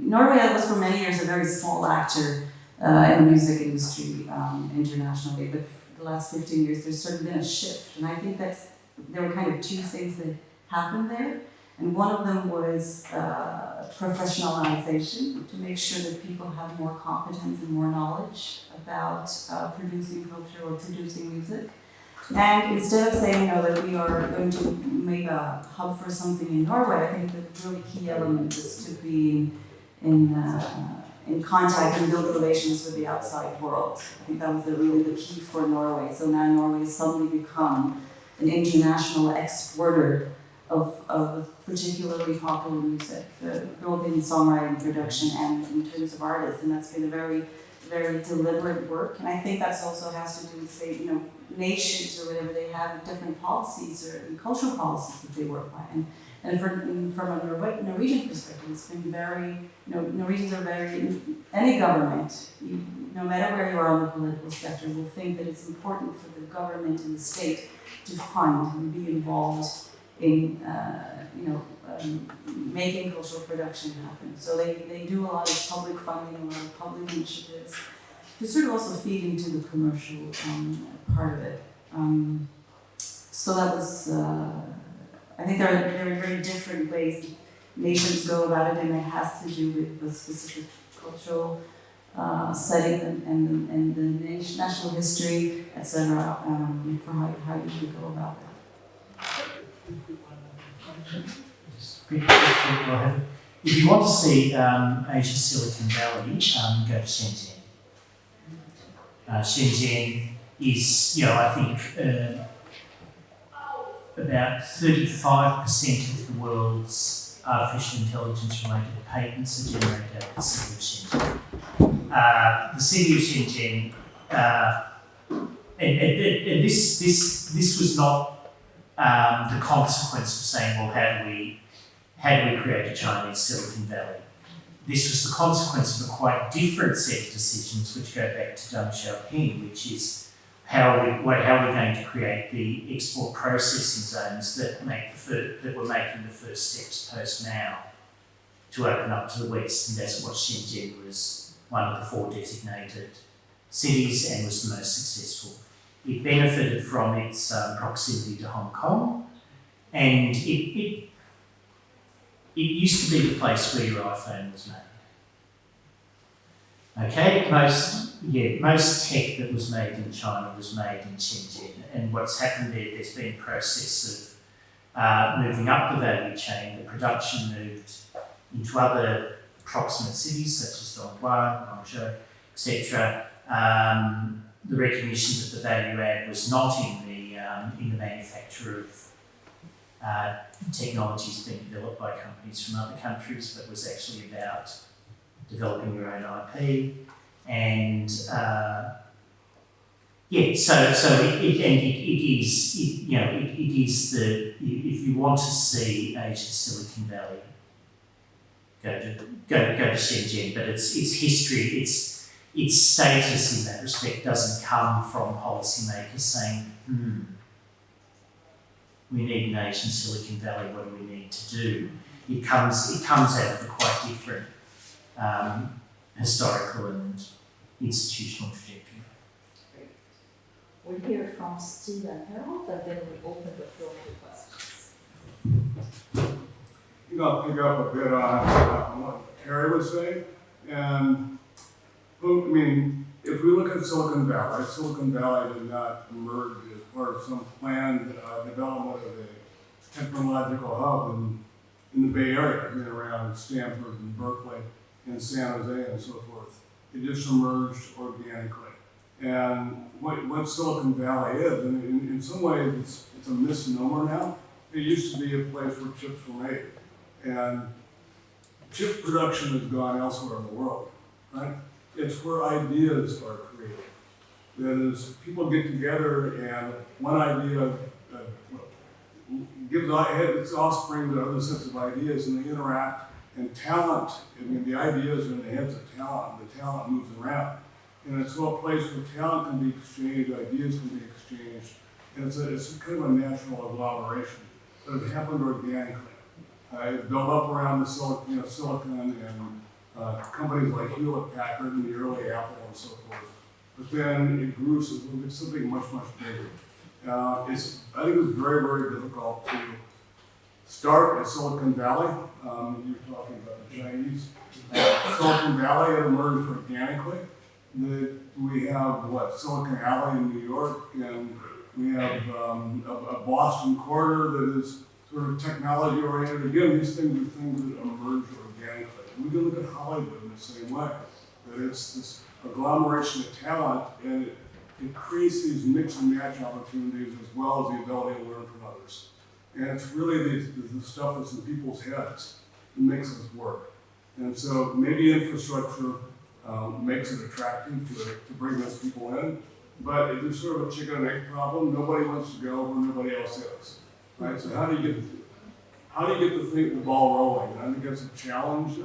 Norway was for many years a very small actor in the music industry internationally, but for the last 15 years there's certainly been a shift, and I think there were kind of 2 things that happened there, and one of them was professionalization, to make sure that people have more competence and more knowledge about producing culture or producing music. And instead of saying, that we are going to make a hub for something in Norway, I think the really key element is to be in contact and build relations with the outside world. I think that was really the key for Norway. So now Norway has suddenly become an international exporter of particularly popular music, both in songwriting, production, and in terms of artists. And that's been a very, very deliberate work. And I think that also has to do with, say, nations or whatever, they have different policies or cultural policies that they work by. And from a Norwegian perspective, it's been very, Norwegians are very, any government, no matter where you are on the political spectrum, will think that it's important for the government and the state to fund and be involved in, making cultural production happen. So they do a lot of public funding, a lot of public initiatives, to sort of also feed into the commercial part of it. So that was, I think there are very different ways nations go about it, and it has to do with the specific cultural setting and the national history, etc. For how you should go about that. If you want to see Asia's Silicon Valley, go to Shenzhen. Shenzhen is, I think about 35% of the world's artificial intelligence related patents are generated out of the city of Shenzhen. The city of Shenzhen, and this was not the consequence of saying, well, how do we create a Chinese Silicon Valley? This was the consequence of a quite different set of decisions, which go back to Deng Xiaoping, which is how are we going to create the export processing zones that were making the first steps post Mao to open up to the West, and that's what Shenzhen was one of the 4 designated cities and was the most successful. It benefited from its proximity to Hong Kong, and used to be the place where your iPhone was made. Okay, most tech that was made in China was made in Shenzhen, and what's happened there's been a process of moving up the value chain. The production moved into other proximate cities such as Dongguan, Guangzhou, etc. The recognition that the value add was not in the manufacture of technologies being developed by companies from other countries, but was actually about developing your own IP, and so it is the, if you want to see Asia Silicon Valley, go to Shenzhen, but its history, its status in that respect doesn't come from policymakers saying, we need an Asian Silicon Valley, what do we need to do? It comes out of a quite different historical and institutional trajectory. Great. We'll hear from Steve and Harold, and then we'll open the floor to questions. You know, pick up a bit on what Terry was saying, and I mean, if we look at Silicon Valley did not emerge as part of some planned development of a technological hub in the Bay Area, around Stanford and Berkeley and San Jose and so forth. It just emerged organically. And what Silicon Valley is, and in some ways it's a misnomer now. It used to be a place where chips were made. And chip production has gone elsewhere in the world, right? It's where ideas are created. That is, people get together and one idea gives its offspring to other sets of ideas, and they interact. And talent, the ideas are in the heads of talent, and the talent moves around. And it's a place where talent can be exchanged, ideas can be exchanged, and it's kind of a natural agglomeration. But it happened organically. It built up around the silicon and companies like Hewlett-Packard and the early Apple and so forth. But then it grew to something much, much bigger. I think it was very, very difficult to start at Silicon Valley. You're talking about the Chinese. Silicon Valley had emerged organically. We have Silicon Alley in New York, and we have a Boston corridor that is sort of technology oriented. Again, these things are things that emerge organically. And we can look at Hollywood in the same way. That it's this agglomeration of talent, and it creates these mix and match opportunities as well as the ability to learn from others. And it's really the stuff that's in people's heads that makes us work. And so maybe infrastructure makes it attractive to bring those people in, but if there's sort of a chicken and egg problem, nobody wants to go where nobody else is, right? So how do you get the ball rolling? I think that's a challenge,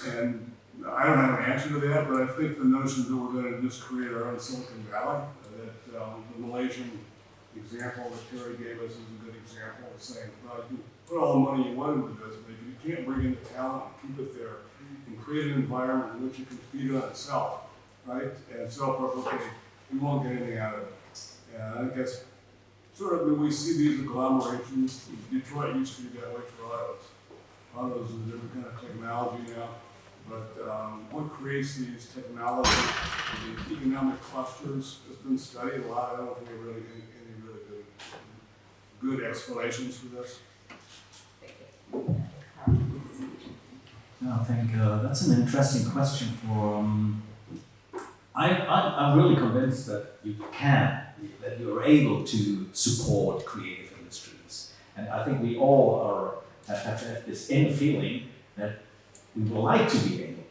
and I don't have an answer to that, but I think the notion that we're going to just create our own Silicon Valley, that the Malaysian example that Terry gave us is a good example of saying, well, you can put all the money you want into this, but if you can't bring in the talent and keep it there and create an environment in which it can feed on itself, right, and self-replicate, you won't get anything out of it. And I think that's sort of, we see these agglomerations. Detroit used to be that way for autos. Autos is a different kind of technology now. But what creates these technology, these economic clusters has been studied a lot. I don't know if we have really any really good explanations for this. I think that's an interesting question for, I'm really convinced that that you're able to support creative industries. And I think we all have this inner feeling that we would like to be able.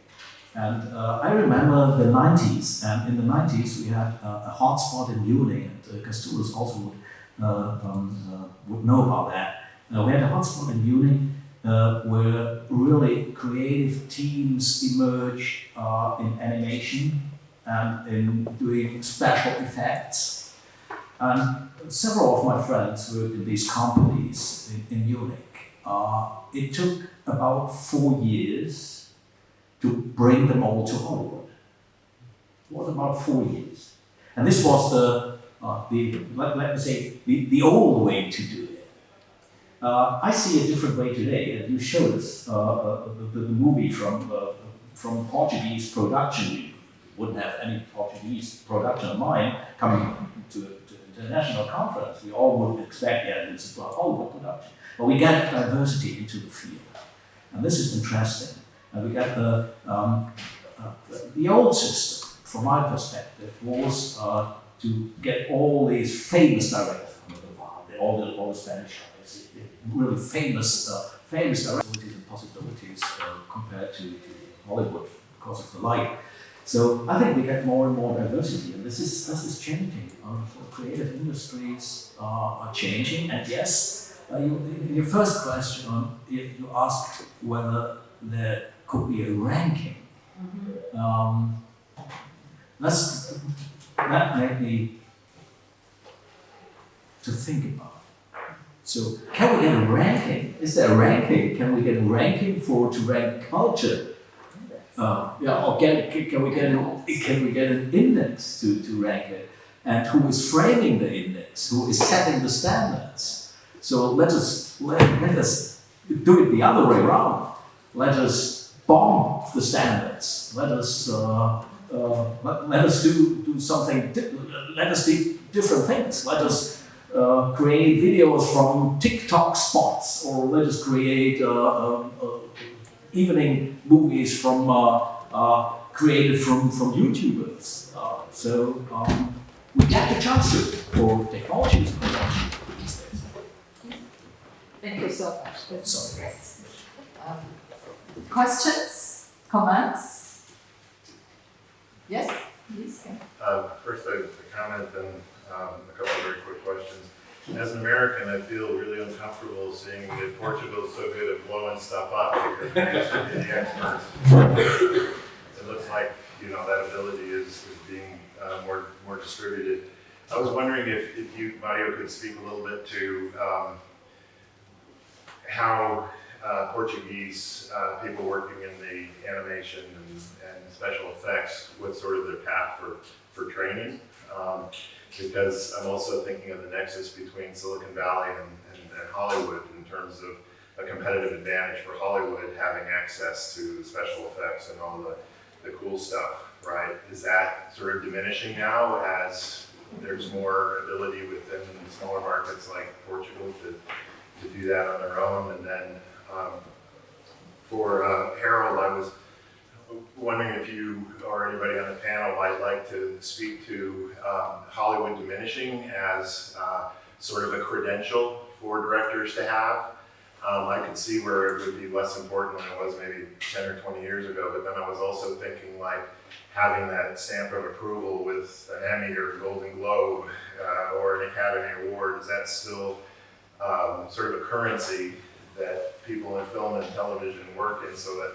And I remember the 90s, and in the 90s we had a hotspot in Munich, and Castulas also would know about that. We had a hotspot in Munich where really creative teams emerged in animation and in doing special effects. And several of my friends worked in these companies in Munich. It took about 4 years to bring them all to Hollywood. It was about 4 years. And this was let me say, the old way to do it. I see a different way today, and you showed us the movie from Portuguese production. You wouldn't have any Portuguese production of mine coming to international conference. We all would expect, yeah, it's a Hollywood production. But we get diversity into the field, and this is interesting. And we get the old system, from my perspective, was to get all these famous directors, all the Spanish guys, really famous directors and possibilities compared to Hollywood because of the light. So I think we get more and more diversity, and this is changing. Creative industries are changing, and yes, in your first question, you asked whether there could be a ranking. That made me to think about. So, can we get a ranking? Is there a ranking? Can we get a ranking to rank culture? Or can we get an index to rank it? And who is framing the index? Who is setting the standards? So let us do it the other way around. Let us bomb the standards. Let us do something. Let us do different things. Let us create videos from TikTok spots, or let us create evening movies from created from YouTubers. We get the chance for technologies these days. Thank you so much. That's Sorry. great. Questions? Comments? Yes, please. First, a comment and a couple of very quick questions. As an American, I feel really uncomfortable seeing that Portugal is so good at blowing stuff up because we used to be the experts. It looks like that ability is being more distributed. I was wondering if you, Mario, could speak a little bit to how Portuguese people working in the animation and special effects, what's sort of their path for training. Because I'm also thinking of the nexus between Silicon Valley and Hollywood in terms of a competitive advantage for Hollywood having access to special effects and all the cool stuff, right? Is that sort of diminishing now as there's more ability within smaller markets like Portugal to do that on their own? And then for Harold, I was wondering if you or anybody on the panel might like to speak to Hollywood diminishing as sort of a credential for directors to have. I could see where it would be less important than it was maybe 10 or 20 years ago, but then I was also thinking like having that stamp of approval with an Emmy or a Golden Globe or an Academy Award, is that still sort of a currency that people in film and television work in, so that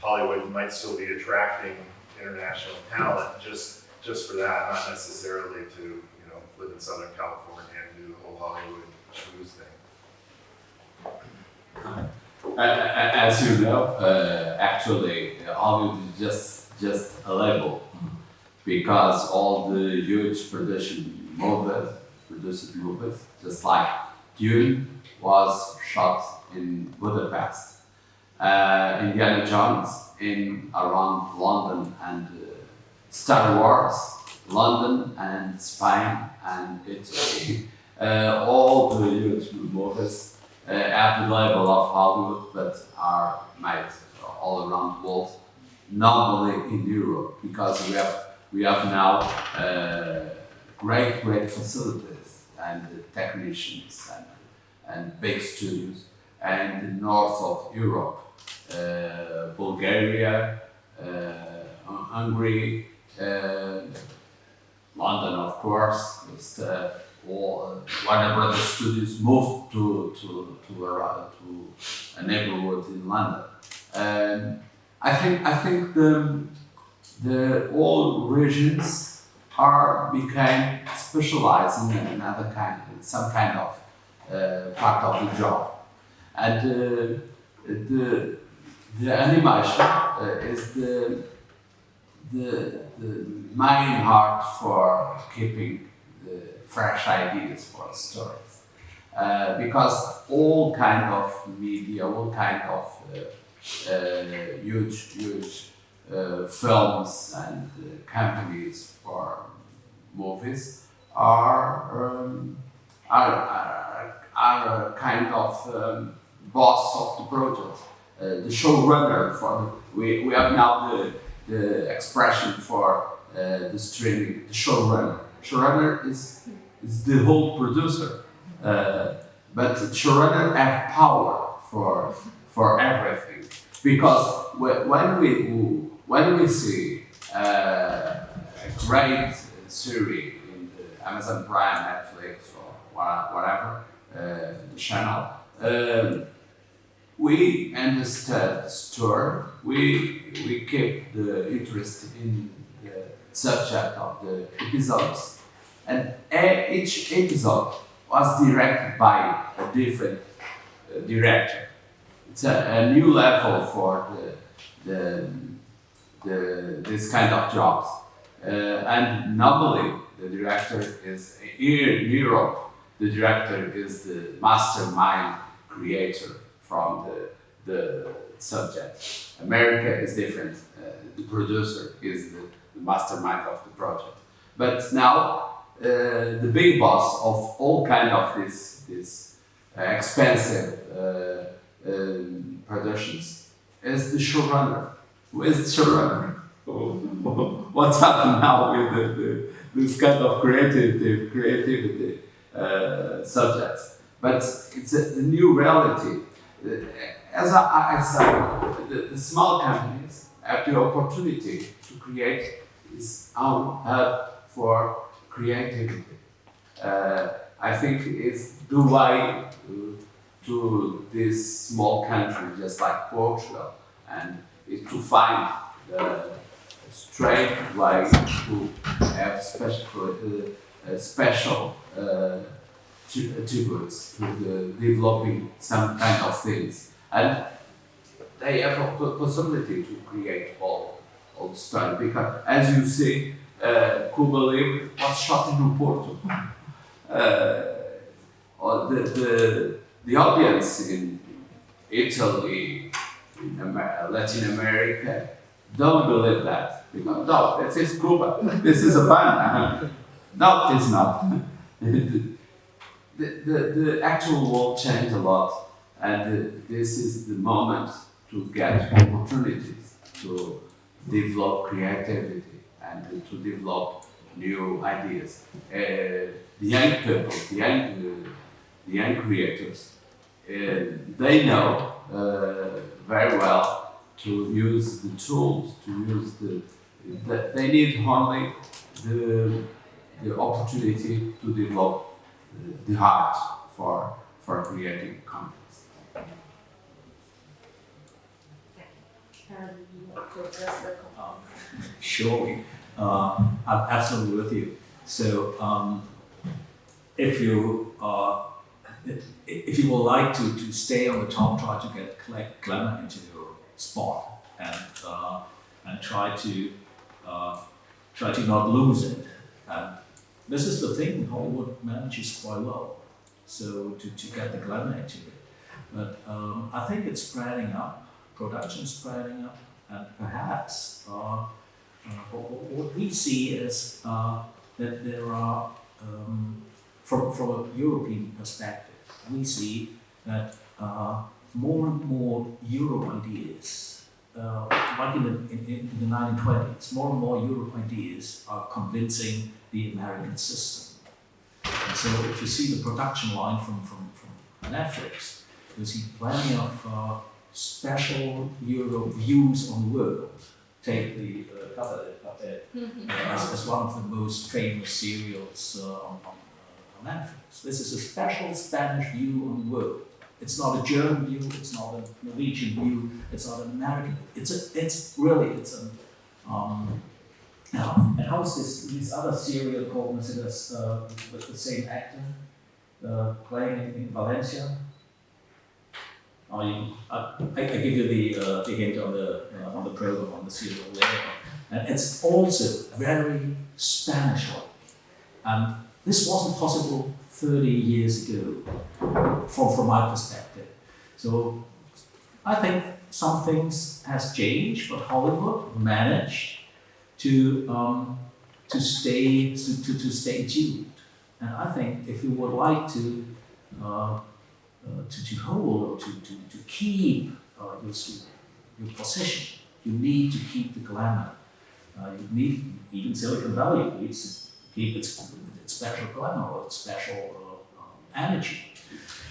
Hollywood might still be attracting international talent just for that, not necessarily to live in Southern California and do the whole Hollywood schmooze thing. As you know, actually, Hollywood is just a label, because all the huge produced movies, just like Dune, was shot in Budapest. Indiana Jones around London, and Star Wars, London and Spain and Italy. All the huge movies have the label of Hollywood, but are made all around the world, normally in Europe, because we have now great facilities and technicians and big studios, and the north of Europe, Bulgaria, Hungary, London, of course. All Warner Brothers studios moved to a neighborhood in London. I think the all regions became specialized in some kind of part of the job, and the animation is the main heart for keeping the fresh ideas for stories, because all kind of media, all kind of huge films and companies for movies are a kind of boss of the project, the showrunner. For we have now the expression for the streaming, the showrunner. Showrunner is the whole producer, but the showrunner have power for everything, because when we see a great series in the Amazon Prime, Netflix, or whatever the channel, we understand the story. We keep the interest in the subject of the episodes, and each episode was directed by a different director. It's a new level for this kind of jobs. And normally the director is here in Europe. The director is the mastermind creator from the subject. America is different. The producer is the mastermind of the project. But now the big boss of all kind of this expensive productions is the showrunner. Who is the showrunner? What's happened now with this kind of creativity subjects? But it's the new reality. As I said, the small companies have the opportunity to create its own hub for creativity. I think it's the way to this small country, just like Portugal, and is to find the straight way to have special attributes to the developing some kind of things, and they have a possibility to create all the story, because as you see, Cuba Libre was shot in Porto. The audience in Italy, in Latin America, don't believe that. Because, no, this is Cuba. This is a band. No, it's not. The actual world changed a lot, and this is the moment to get opportunities to develop creativity and to develop new ideas. The young people, the young creators, they know very well to use the tools, to use they need only the opportunity to develop the heart for creating content. Sure, I'm absolutely with you. So, if you would like to stay on the top, try to get glamour into your sport, and try to not lose it. And this is the thing Hollywood manages quite well. So to get the glamour into it, but I think it's spreading up. Production spreading up, and perhaps what we see is that there are, from a European perspective, we see that more and more Euro ideas, like in the 1920s, more and more Euro ideas are convincing the American system. And so if you see the production line from Netflix, you see plenty of special Euro views on the world. Take the as one of the most famous serials on Netflix. This is a special Spanish view on the world. It's not a German view, it's not a Norwegian view, it's not an American. It's really now, and how is this other serial called, with the same actor playing in Valencia? I give you the hint on the program, on the serial later. And it's also very Spanish-like. And this wasn't possible 30 years ago. from my perspective. So I think some things has changed, but Hollywood managed to stay tuned. And I think if you would like to hold or to keep your position, you need to keep the glamour. You need, even Silicon Valley needs to keep its special glamour or its special energy.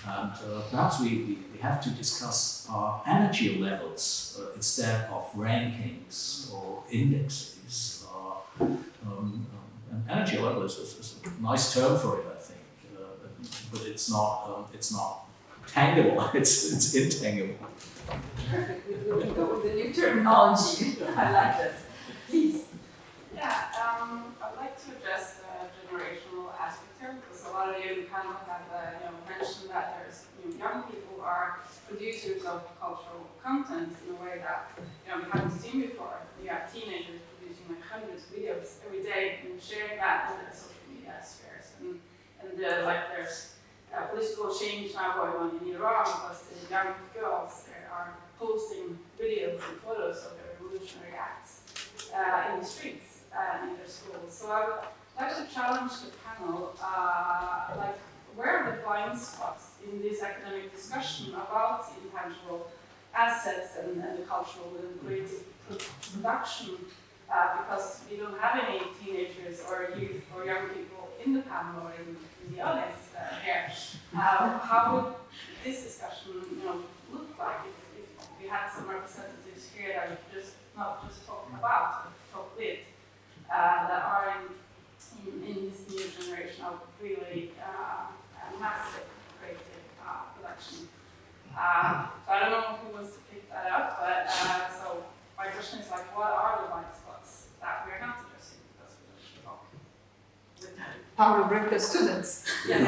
And perhaps we have to discuss our energy levels instead of rankings or indexes. And energy level is a nice term for it, I think, but it's not tangible. It's intangible. Perfect. We can go with the new terminology. I like this. Please. Yeah, I'd like to address the generational aspect here, because a lot of you kind of have mentioned that there's young people who are producers of cultural content in a way that we haven't seen before. You have teenagers producing like hundreds of videos every day and sharing that in the social media spheres, and there's political change now going on in Iran because the young girls are posting videos and photos of their revolutionary acts in the streets in their schools. So I would like to challenge the panel, where are the blind spots in this academic discussion about intangible assets and the cultural and creative production, because we don't have any teenagers or youth or young people in the panel or in the audience here. How would this discussion look like if we had some representatives here that would just not just talk about, but talk with, that are in this new generation of really massive creative production. So I don't know who wants to pick that up, but so my question is what are the blind spots that we're not addressing because we don't talk with them? How to bring the students. Yes.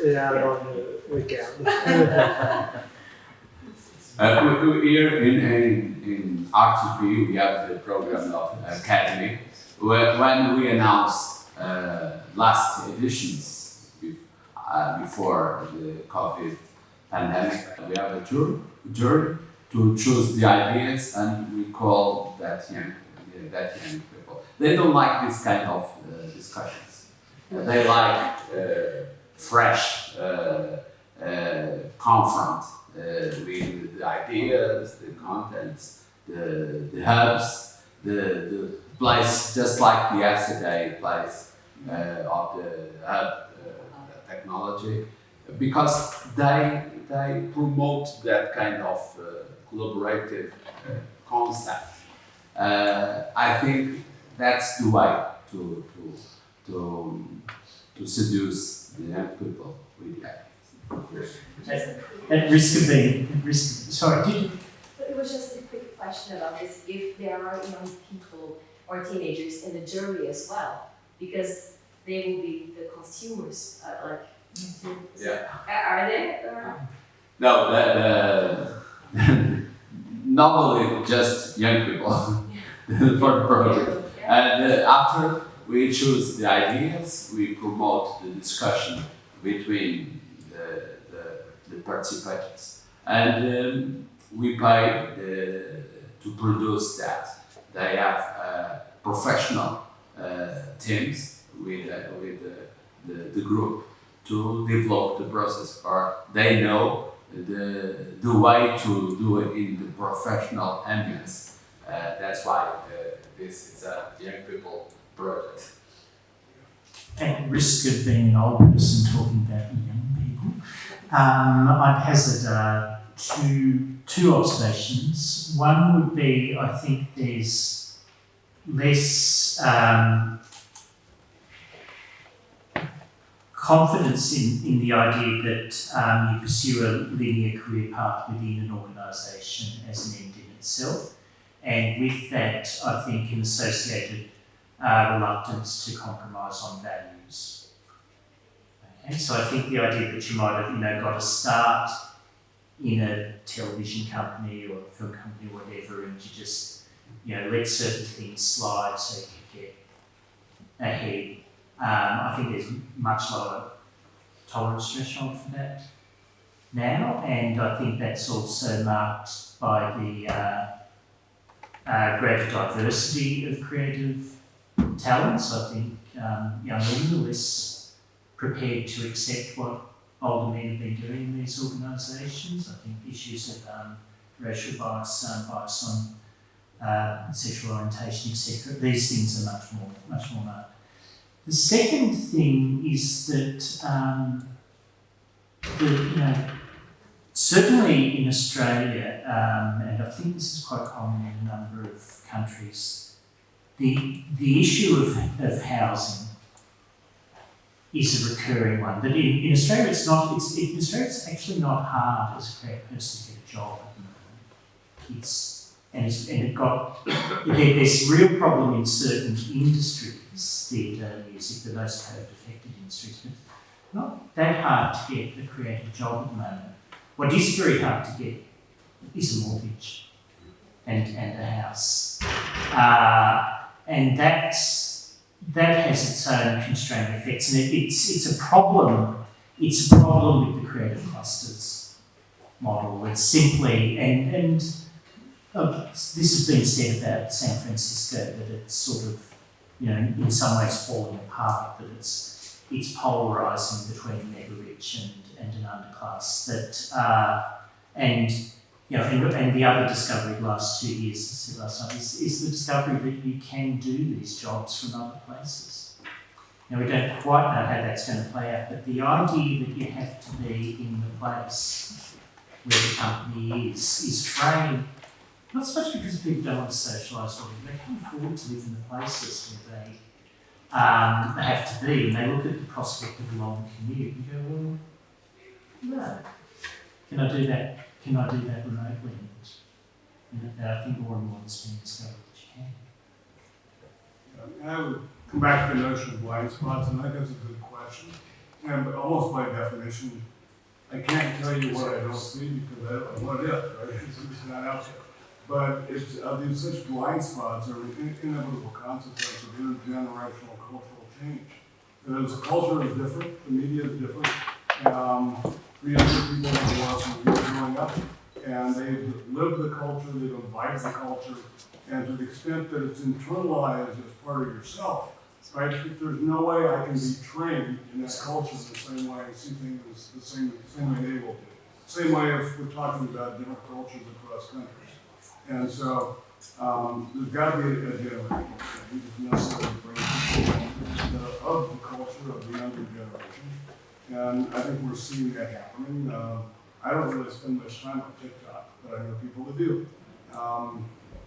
Yeah, we can. Here in RTP, we have the program of Academy. When we announced last editions before the COVID pandemic, we have a jury to choose the ideas, and we call that young people. They don't like this kind of discussions. They like fresh confront with the ideas, the contents, the hubs, the place, just like the yesterday place of the hub technology, because they promote that kind of collaborative concept. I think that's the way to seduce the young people with the ideas. At risk of being, sorry, did you? It was just a quick question about this, if there are young people or teenagers in the jury as well, because they will be the consumers, Yeah. Are they? No, not only just young people for the project. And after we choose the ideas, we promote the discussion between the participants, and we pay to produce that. They have professional teams with the group to develop the process, or they know the way to do it in the professional ambience. That's why this is a young people project. At risk of being an old person talking about young people, I'd hazard two observations. One would be, I think there's less confidence in the idea that you pursue a linear career path within an organisation as an end in itself, and with that, I think an associated reluctance to compromise on values. Okay, so I think the idea that you might have, got a start in a television company or a film company or whatever, and you just, let certain things slide so you can get ahead. I think there's much lower tolerance threshold for that now, and I think that's also marked by the greater diversity of creative talents. I think young men are less prepared to accept what older men have been doing in these organisations. I think issues of racial bias, bias on sexual orientation, etc. These things are much more marked. The second thing is that certainly in Australia, and I think this is quite common in a number of countries, the issue of housing is a recurring one. But in Australia, it's actually not hard as a creative person to get a job at the moment. There's a real problem in certain industries, theatre, music, the most code-affected industries, but not that hard to get a creative job at the moment. What is very hard to get is a mortgage and a house. And that has its own constraining effects, and it's a problem. It's a problem with the creative clusters model. It's simply this has been said about San Francisco, that it's sort of, in some ways falling apart, that it's polarising between mega rich and an underclass. And the other discovery of the last 2 years, as I said last night, is the discovery that you can do these jobs from other places. Now, we don't quite know how that's going to play out, but the idea that you have to be in the place where the company is framed, not so much because people don't want to socialise, or they can't afford to live in the places where they have to be, and they look at the prospect of a long commute and go, well, no. Can I do that? Can I do that remotely? And I think more and more is being discovered that you can. I would come back to the notion of blind spots, and I think that's a good question. And almost by definition, I can't tell you what I don't see because I don't know what it is, right? It's not out there. But these such blind spots are an inevitable consequence of intergenerational cultural change. Because the culture is different, the media is different. 300 people have been watching media growing up, and they've lived the culture, they've imbibed the culture, and to the extent that it's internalized as part of yourself, right? If there's no way I can be trained in that culture the same way I see things the same way they will do. Same way if we're talking about different cultures across countries. And so there's got to be a generation change. It's necessary to bring people of the culture of the younger generation. And I think we're seeing that happening. I don't really spend much time on TikTok, but I know people that do.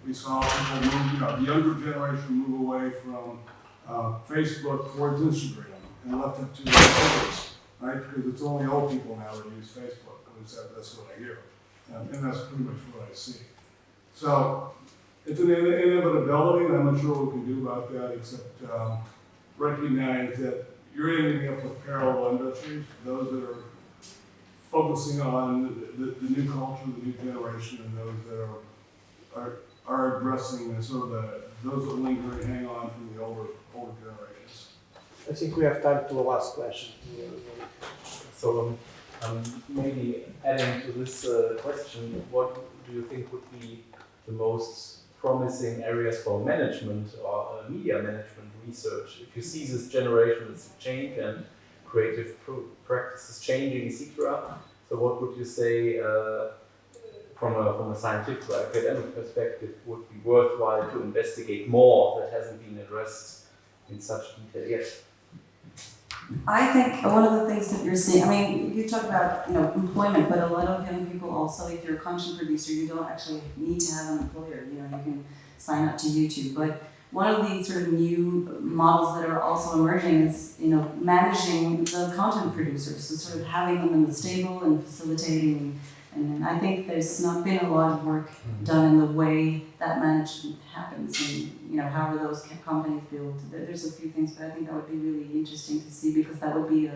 We saw people move, the younger generation move away from Facebook towards Instagram and left it to the others, right? Because it's only old people now that use Facebook. At least that's what I hear. And that's pretty much what I see. So it's an inevitability, and I'm not sure what we can do about that except recognize that you're ending up with parallel industries, those that are focusing on the new culture, the new generation, and those that are addressing sort of those that linger and hang on from the older generations. I think we have time for the last question. So maybe adding to this question, what do you think would be the most promising areas for management or media management research? If you see this generation change and creative practices changing, etc. So what would you say from a scientific or academic perspective would be worthwhile to investigate more that hasn't been addressed in such detail yet? I think one of the things that you're seeing, I mean, you talk about employment, but a lot of young people also, if you're a content producer, you don't actually need to have an employer. You can sign up to YouTube. But one of the sort of new models that are also emerging is, managing the content producers, so sort of having them in the stable and facilitating. And I think there's not been a lot of work done in the way that management happens, and how are those companies built. There's a few things, but I think that would be really interesting to see, because that would be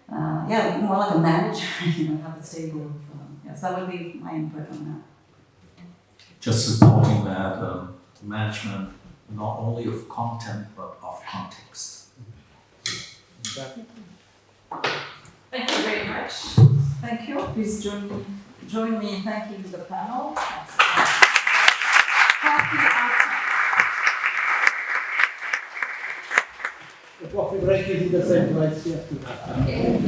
more like a manager, have a stable. So that would be my input on that. Just supporting that management, not only of content but of context. Exactly. much. Thank you. Please join me in thanking the panel. Coffee outside. The coffee break is in the same place you have to. Okay.